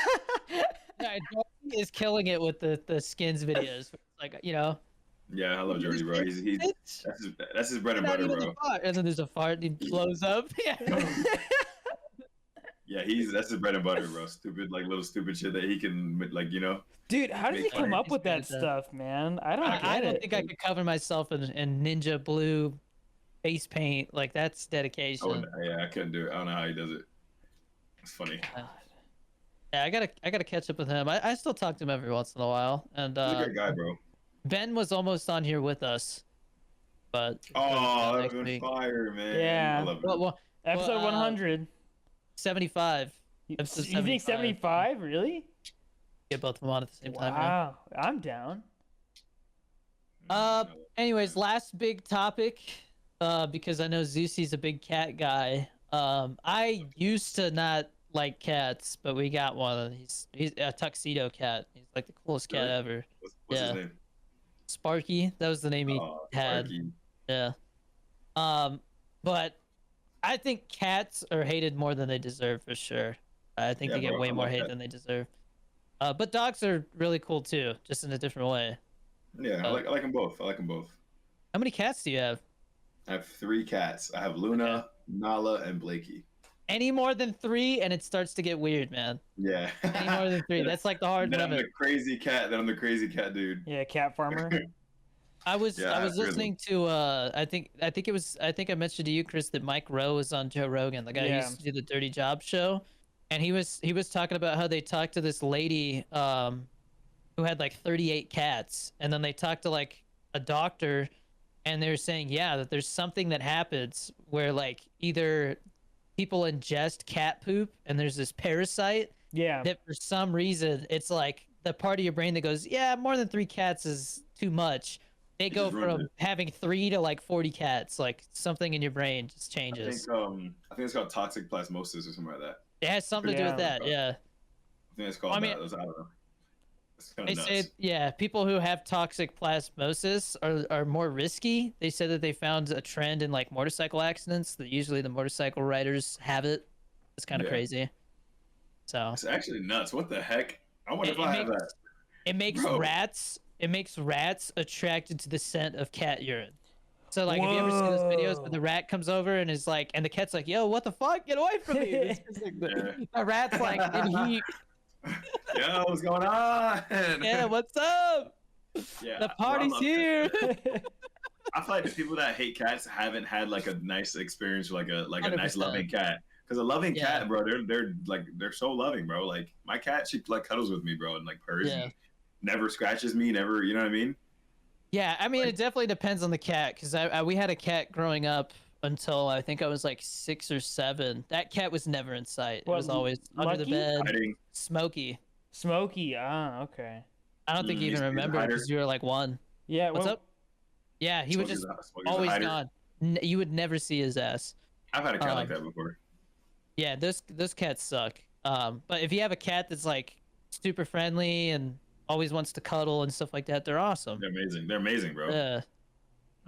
Yeah, Jordan is killing it with the skins videos. Like, you know. Yeah, I love Jordy, bro. He's It's that's his bread and not butter, even bro. a fart. And then there's a fart and he blows up. Yeah. Yeah, that's his bread and butter, bro. Stupid, like little stupid shit that he can, like, you know. Dude, how did Make you come fire. up with He's good that at that. stuff, man? I don't get I don't it. think I could cover myself in ninja blue face paint. Like that's dedication. Yeah, I couldn't do it. I don't know how he does it. It's funny. Yeah, I gotta catch up with him. I still talk to him every once in a while. And He's a great guy, bro. Ben was almost on here with us, but Oh, that next was week. fire, man. Yeah. I love it. Well, Episode 100. 75. You episode you think 75? Really? Get both of them on at the same time. man. Wow. I'm down. Anyways, last big topic, because I know Zeusy's a big cat guy. I used to not like cats, but we got one. He's a tuxedo cat. He's like the coolest cat Really? ever. What's Yeah. his name? Sparky, that was the name he Oh, had. Sparky. Yeah. But I think cats are hated more than they deserve for sure. I think Yeah, they get bro, way I more love hate that. than they deserve. But dogs are really cool too, just in a different way. Yeah, I like them both. I like them both. How many cats do you have? I have 3 cats. I have Luna, Nala, and Blakey. Any more than 3, and it starts to get weird, man. Yeah. Any more than 3, that's like the hard Then I'm limit. the crazy cat. Then I'm the crazy cat dude. Yeah, cat farmer. I was Yeah, really. listening to I think I mentioned to you, Chris, that Mike Rowe was on Joe Rogan, the guy who Yeah. used to do the Dirty Job show, and he was talking about how they talked to this lady who had like 38 cats, and then they talked to like a doctor, and they were saying that there's something that happens where like either people ingest cat poop and there's this parasite Yeah. that for some reason it's like the part of your brain that goes, yeah, more than 3 cats is too much. They go just ruins from it. having 3 to like 40 cats. Like something in your brain just I changes. think it's called toxic plasmosis or something like that. It has something to do with Yeah. that. Yeah. I think it's called I mean, that. I don't know. It's kind They of nuts. say, yeah, people who have toxic plasmosis are more risky. They said that they found a trend in like motorcycle accidents that usually the motorcycle riders have it. It's kind of Yeah. crazy. So It's actually nuts. What the heck? I wonder it, if I have that. it makes Bro. rats attracted to the scent of cat urine. So like, if you ever see those videos where the rat comes over and is like, and the cat's like, "Yo, what the fuck? Get away from me!" It's just like the rat's like in heat. Yo, what's going on? Yeah, what's up? Yeah, The bro, I party's love here. I feel like the people that hate cats haven't had like a nice experience with like a nice 100%. loving cat. Because a loving Yeah. cat, bro, they're so loving, bro. Like my cat, she like cuddles with me, bro, and like purrs, Yeah. and never scratches me, never, you know what I mean? Yeah, I mean, Like- it definitely depends on the cat because we had a cat growing up until I think I was like 6 or 7. That cat was never in sight. It What, was always under the Lucky? bed, Hiding. Smokey. Smokey. Ah, okay. I don't think you He's even a remember hider. because you were like 1. Yeah. What's when, up? Yeah, he would just Smokey's a always hider. gone. You would never see his ass. I've had a cat like Um, that before. Yeah, those cats suck. But if you have a cat that's like super friendly and always wants to cuddle and stuff like that, they're awesome. They're amazing. They're amazing, bro. Yeah,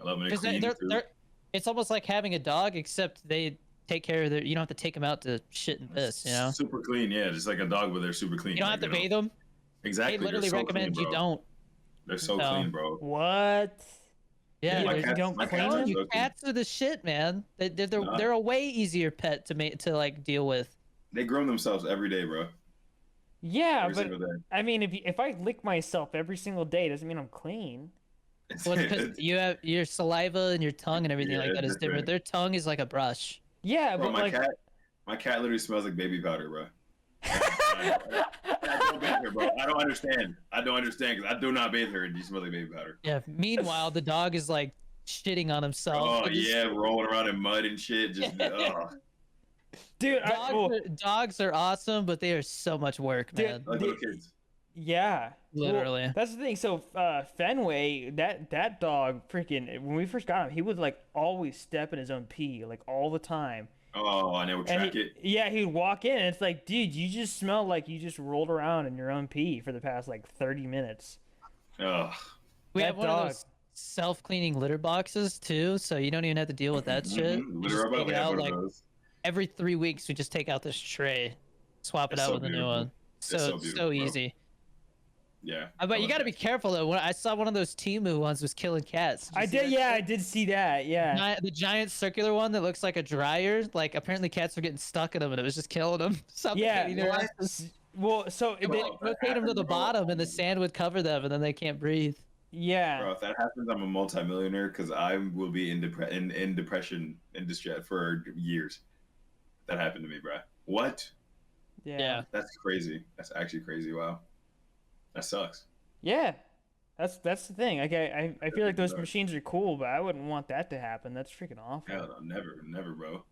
I love them. They're because clean too. it's almost like having a dog, except they take care of their. You don't have to take them out to shit and piss. You know, Super clean, yeah, just like a dog, but they're super clean. you don't have to bathe them. Exactly. They literally they're so recommend clean, you bro. don't. They're so No. clean, bro. What? Yeah, my you cats, don't my clean cats are them? so clean. cats are the shit, man. Nah. They're a way easier pet to like deal with. They groom themselves every day, bro. Yeah, Every but single day. I mean, if I lick myself every single day, doesn't mean I'm clean. Well, because you have your saliva and your tongue and everything Yeah, like that it's is different. different. Their tongue is like a brush. Yeah, Bro, but like, my cat literally smells like baby powder, bro. I don't bathe her, bro. I don't understand because I do not bathe her and she smells like baby powder. Yeah. Meanwhile, the dog is like shitting on himself. Oh and just- yeah, rolling around in mud and shit. Just dude, Dogs are awesome, but they are so much work, Dude, man. like little kids. yeah, Literally. Well, that's the thing. So Fenway, that dog, freaking, when we first got him, he would like always step in his own pee, like all the time. Oh, and they would And track it. yeah, he'd walk in, and it's like, dude, you just smell like you just rolled around in your own pee for the past like 30 minutes. Ugh. We that have one dog- of those self-cleaning litter boxes too, so you don't even have to deal with that shit. Mhm. You Litter just robot, take we it have out, one like of those. every 3 weeks. We just take out this tray, swap it It's out so with a new beautiful. one. So so it's beautiful, so bro. easy. Yeah. But you love got to that. be careful though. When I saw one of those Timu ones was killing cats. I did, yeah, I did see that, yeah. The giant circular one that looks like a dryer. Like apparently cats were getting stuck in them, and it was just killing them. Suffocating their what? asses. Well, so Come they, on. Rotate them to the bottom, and the sand would cover them, and then they can't breathe. yeah. Bro, if that happens, I'm a multimillionaire because I will be in depression and distress for years. That happened to me, bro. What? Yeah. That's crazy. That's actually crazy. Wow. That sucks. Yeah, that's the thing. Like I feel like those Sucks. machines are cool, but I wouldn't want that to happen. That's freaking awful. Hell no, never, bro.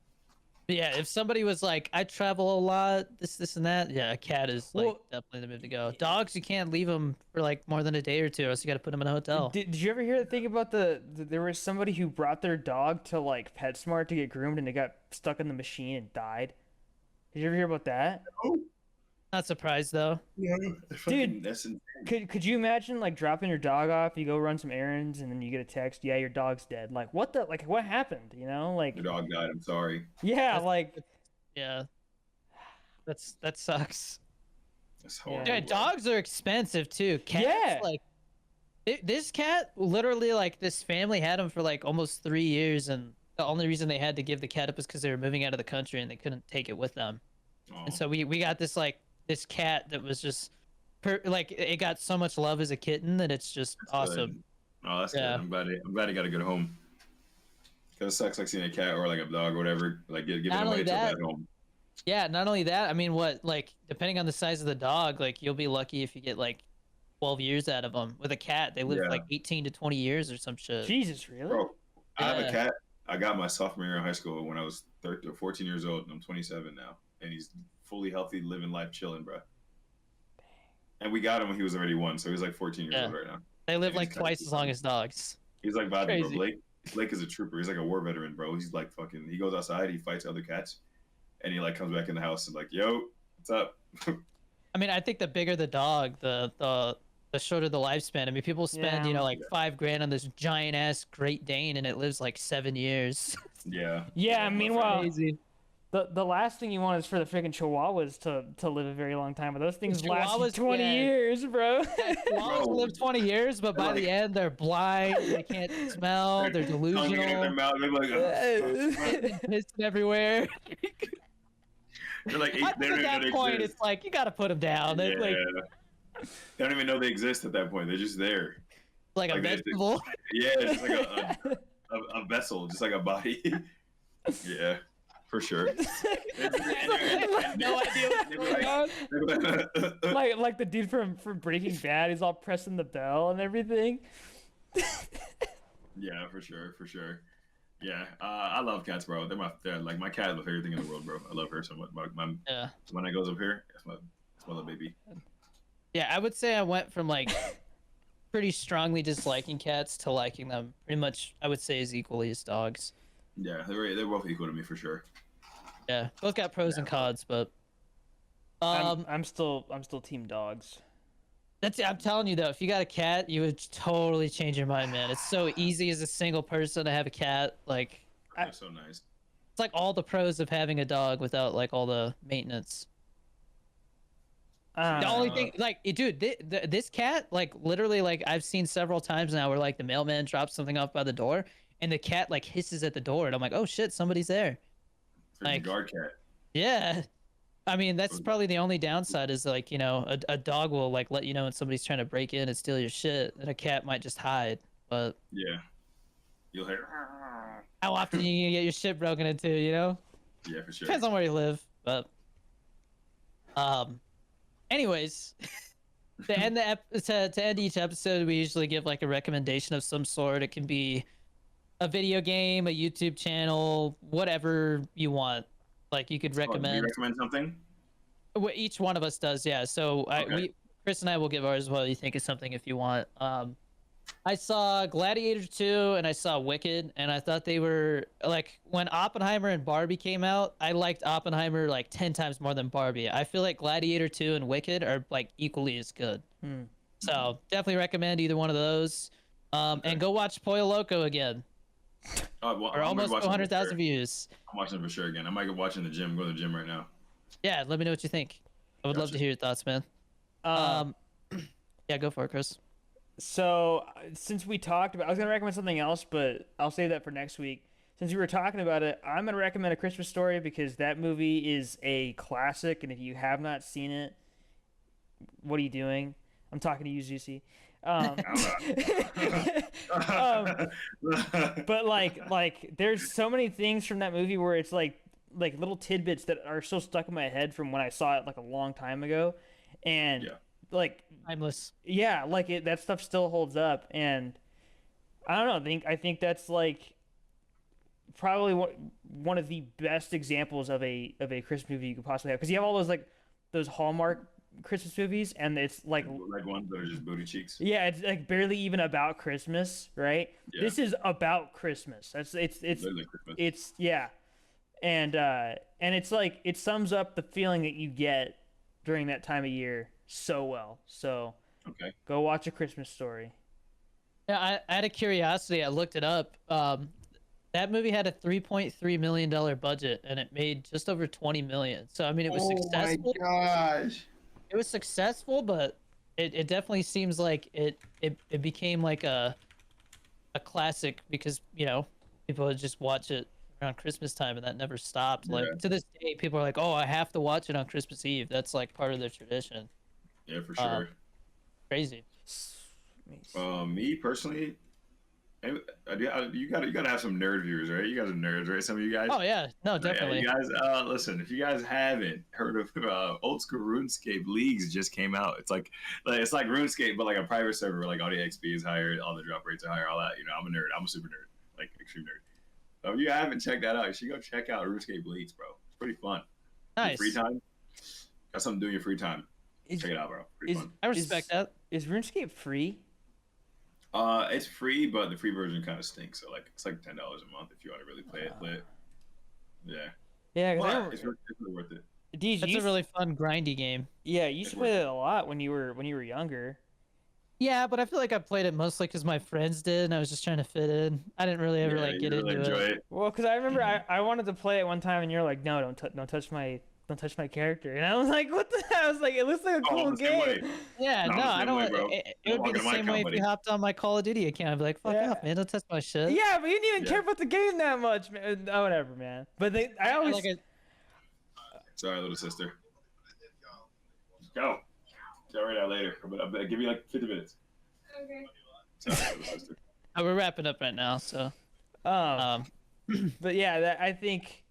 But yeah, if somebody was like, I travel a lot, this and that, yeah, a cat is like Well, definitely the move to go. Dogs, you can't leave them for like more than a day or two, or else you got to put them in a hotel. Did you ever hear the thing about there was somebody who brought their dog to like PetSmart to get groomed and they got stuck in the machine and died? Did you ever hear about that? Not surprised though. Yeah, Dude. that's insane. Could you imagine like dropping your dog off, you go run some errands, and then you get a text, yeah, your dog's dead. Like what happened? You know, like Your dog died. I'm sorry. yeah, That's- like Yeah, that sucks. That's horrible. Yeah, dogs are expensive too. Cats, Yeah. like this cat, literally, like this family had him for like almost 3 years, and the only reason they had to give the cat up is because they were moving out of the country and they couldn't take it with them. Oh, And so we got this cat that was just like it got so much love as a kitten that it's just that's awesome. good. Oh, that's Yeah. good. I'm glad he got a good home. Cause it sucks like seeing a cat or like a dog or whatever, like giving Not only away to a that- bad home. Yeah, not only that, I mean, like depending on the size of the dog, like you'll be lucky if you get like 12 years out of them. With a cat, they live Yeah. like 18 to 20 years or some shit. Jesus, really? Bro, I have Yeah. a cat. I got my sophomore year in high school when I was 13 or 14 years old, and I'm 27 now, and he's fully healthy, living life, chilling, bro. And we got him when he was already 1, so he's like 14 years Yeah. old right now. They live He's like twice as long as dogs. He's like vibing, bro. Crazy. Blake is a trooper. He's like a war veteran, bro. He's like fucking. He goes outside, he fights other cats, and he like comes back in the house and like, yo, what's up? I mean, I think the bigger the dog, the shorter the lifespan. I mean, people spend, Yeah. like $5,000 on this giant ass Great Dane, and it lives like 7 years. Yeah. Yeah, meanwhile- Crazy. The last thing you want is for the freaking chihuahuas to live a very long time, but those things last Chihuahuas, 20 yeah. years, bro. Chihuahuas Bro. live 20 years, but by They're the like- end, they're blind. They can't smell. They're Tongue in their delusional. mouth, they're like, Pissing everywhere. they're like, I think at that point, it's like you gotta put them down. It's like They don't even know they exist at that point. They're just there. a Like, they- vegetable. Yeah, it's just like a vessel, just like a body. Yeah, for sure. No idea what's going on. like the dude from Breaking Bad, he's all pressing the bell and everything. Yeah, for sure. Yeah, I love cats, bro. They're like my cat is my favorite thing in the world, bro. I love her so much. Yeah. When I goes up here, that's my little baby. Yeah, I would say I went from like pretty strongly disliking cats to liking them. Pretty much, I would say, as equally as dogs. Yeah, they're both equal to me for sure. Yeah, both got pros and cons, but I'm still team dogs. I'm telling you though, if you got a cat, you would totally change your mind, man. It's so easy as a single person to have a cat. Like, They're so nice. it's like all the pros of having a dog without like all the maintenance. The only thing, like, dude, this cat, like, literally, like, I've seen several times now where like the mailman drops something off by the door, and the cat like hisses at the door, and I'm like, oh shit, somebody's there. Freaking guard cat. Yeah. I mean, that's probably the only downside is like, you know, a dog will like let you know when somebody's trying to break in and steal your shit, and a cat might just hide. But Yeah. You'll hear. how often are you gonna get your shit broken into, you know? Yeah, for sure. Depends on where you live. But anyways, to end to end each episode, we usually give like a recommendation of some sort. It can be a video game, a YouTube channel, whatever you want. Like you could recommend. You recommend something? What each one of us does, yeah. So Chris and I will give ours while you think of something if you want. I saw Gladiator 2 and I saw Wicked, and I thought they were like when Oppenheimer and Barbie came out, I liked Oppenheimer like 10 times more than Barbie. I feel like Gladiator 2 and Wicked are like equally as good. So definitely recommend either one of those. And go watch Pollo Loco again. Or almost 200,000 views. I'm watching it for sure again. I might go watch in the gym. Go to the gym right now. Yeah, let me know what you think. I would love to hear your thoughts, man. Yeah, go for it, Chris. So since we talked about, I was gonna recommend something else, but I'll save that for next week. Since we were talking about it, I'm gonna recommend A Christmas Story because that movie is a classic, and if you have not seen it, what are you doing? I'm talking to you, Zeusy. But like there's so many things from that movie where it's like little tidbits that are so stuck in my head from when I saw it like a long time ago, and like timeless. Yeah, like that stuff still holds up, and I don't know. I think that's like probably one of the best examples of a Christmas movie you could possibly have, because you have all those Hallmark Christmas movies, and it's like ones that are just booty cheeks. Yeah, it's like barely even about Christmas, right? Yeah. This is about Christmas. It's yeah, and it's like it sums up the feeling that you get during that time of year so well. So go watch A Christmas Story. Yeah, out of curiosity, I looked it up. That movie had a $3.3 million budget, and it made just over 20 million. So I mean, it was successful. Oh my gosh! It was successful, but it definitely seems like it became like a classic because, you know, people would just watch it around Christmas time, and that never stopped. Like to this day, people are like, "Oh, I have to watch it on Christmas Eve." That's like part of their tradition. Yeah, for sure. Crazy. Me personally, you gotta have some nerd viewers, right? You guys are nerds, right? Some of you guys. Oh yeah, no, definitely. Yeah, you guys, listen. If you guys haven't heard of old school RuneScape leagues, just came out. It's like RuneScape, but like a private server where like all the XP is higher, all the drop rates are higher, all that. You know, I'm a nerd. I'm a super nerd, like extreme nerd. So if you haven't checked that out, you should go check out RuneScape leagues, bro. It's pretty fun. Nice. Free time. Got something to do in your free time. Check it out, bro. Pretty fun. I respect that. Is RuneScape free? It's free, but the free version kind of stinks. So like it's like $10 a month if you want to really play it. Yeah. Yeah, but it's really worth it. That's a really fun grindy game. Yeah, you used to play it a lot when you were younger. Yeah, but I feel like I played it mostly because my friends did, and I was just trying to fit in. I didn't really ever get into it. Well, because I remember I wanted to play it one time, and you're like, "No, don't touch my character," and I was like, "What the hell?" I was like, "It looks like a cool game." Yeah, no, I don't. It would be the same way if you hopped on my Call of Duty account. I'd be like, "Fuck off, man! Don't touch my shit." Yeah, but you didn't even care about the game that much, man. Oh, whatever, man. But I always. Sorry, little sister. Go. Tell her that later. I'll give you like 50 minutes. Okay. Sorry, little sister. We're wrapping up right now, so. But yeah, I think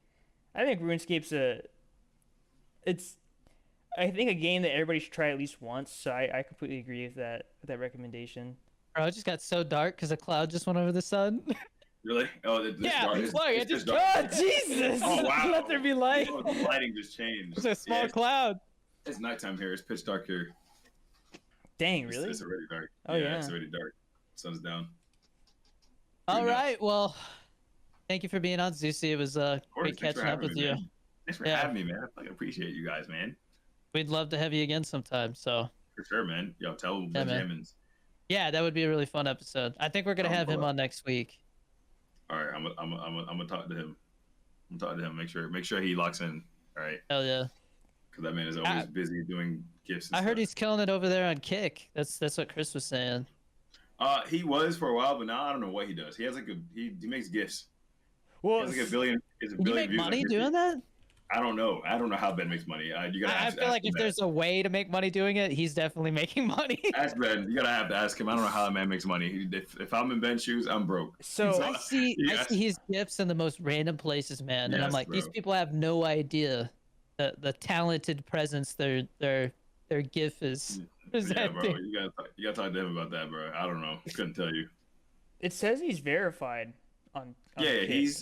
RuneScape's I think a game that everybody should try at least once. So I completely agree with that recommendation. Bro, it just got so dark because a cloud just went over the sun. Really? Oh, it's like it just. Oh Jesus! Oh wow! Let there be light. Oh, the lighting just changed. It's a small cloud. It's nighttime here. It's pitch dark here. Dang, It's, really? it's already dark. Oh, yeah, yeah. it's already dark. Sun's down. All Pretty nuts. right. Well, thank you for being on, Zeusy. It was Of course, great thanks for catching up having with me, you. man. Thanks for Yeah. having me, man. I fucking appreciate you guys, man. We'd love to have you again sometime. So For sure, man. Yo, tell Yeah, Benjamins. yeah, that would be a really fun episode. I think we're gonna have him on next week. All right, I'm gonna talk to him. I'm talking to him. Make sure he locks in. All right, Hell yeah. because that man is always busy doing gifts. And I heard stuff. he's killing it over there on Kick. That's what Chris was saying. He was for a while, but now I don't know what he does. He has like he makes gifts. Well, He has like a billion. It's a You billion make views on money YouTube. doing that? I don't know. I don't know how Ben makes money. You gotta. I feel like if there's a way to make money doing it, he's definitely making money. Ask Ben. You gotta have to ask him. I don't know how that man makes money. If I'm in Ben's shoes, I'm broke. so I see his gifts in the most random places, man, and I'm Yes, like, bro. these people have no idea the talented presence their gift is Yeah, presenting. bro. You gotta talk to him about that, bro. I don't know. Couldn't tell you. it says he's verified on Yeah, Kick.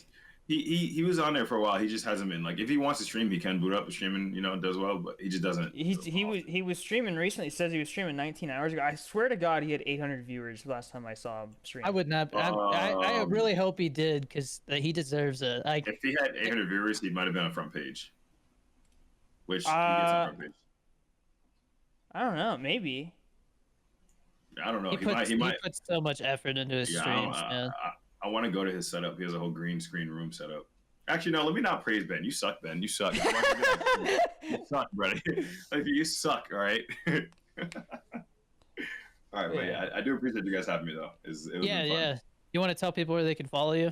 he was on there for a while. He just hasn't been like if he wants to stream, he can boot up a streaming, does well, but he just doesn't. He was streaming recently. It says he was streaming 19 hours ago. I swear to God, he had 800 viewers last time I saw him stream. I would not. I really hope he did because he deserves it. Like, If he had 800 viewers, he might have been on front page. Which he gets on front page. I don't know. Maybe. I don't know. he puts so much effort into his streams, man. I want to go to his setup. He has a whole green screen room set up. Actually, no. Let me not praise Ben. You suck, Ben. You suck. You suck, brother. Like you suck. All right. All right, but yeah, I do appreciate you guys having me though. It was been fun. Yeah. You want to tell people where they can follow you?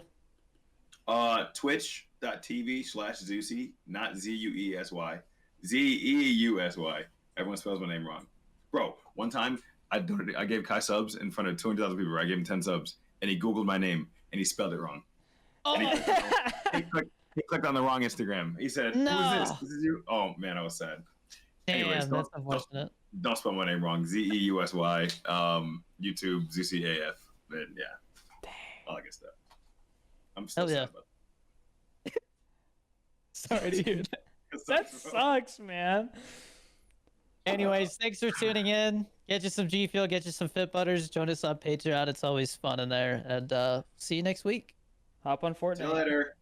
Twitch.tv/Zeusy, not Zeusy. Zeusy. Everyone spells my name wrong. Bro, one time I gave Kai subs in front of 200,000 people. I gave him 10 subs, and he Googled my name, and he spelled it wrong. Oh, And he clicked on the wrong Instagram. He said, No. "Who is this? This is you." Oh man, I was sad. damn, anyways, that's unfortunate. Don't spell my name wrong. Zeusy. YouTube Zeusy AF. And yeah, all that good stuff. I'm still Hell yeah. sad about Sorry to hear that. that. That sucks, man. Anyways, thanks for tuning in. Get you some G Fuel, get you some Fit Butters. Join us on Patreon. It's always fun in there. And see you next week. Hop on Fortnite. See you later.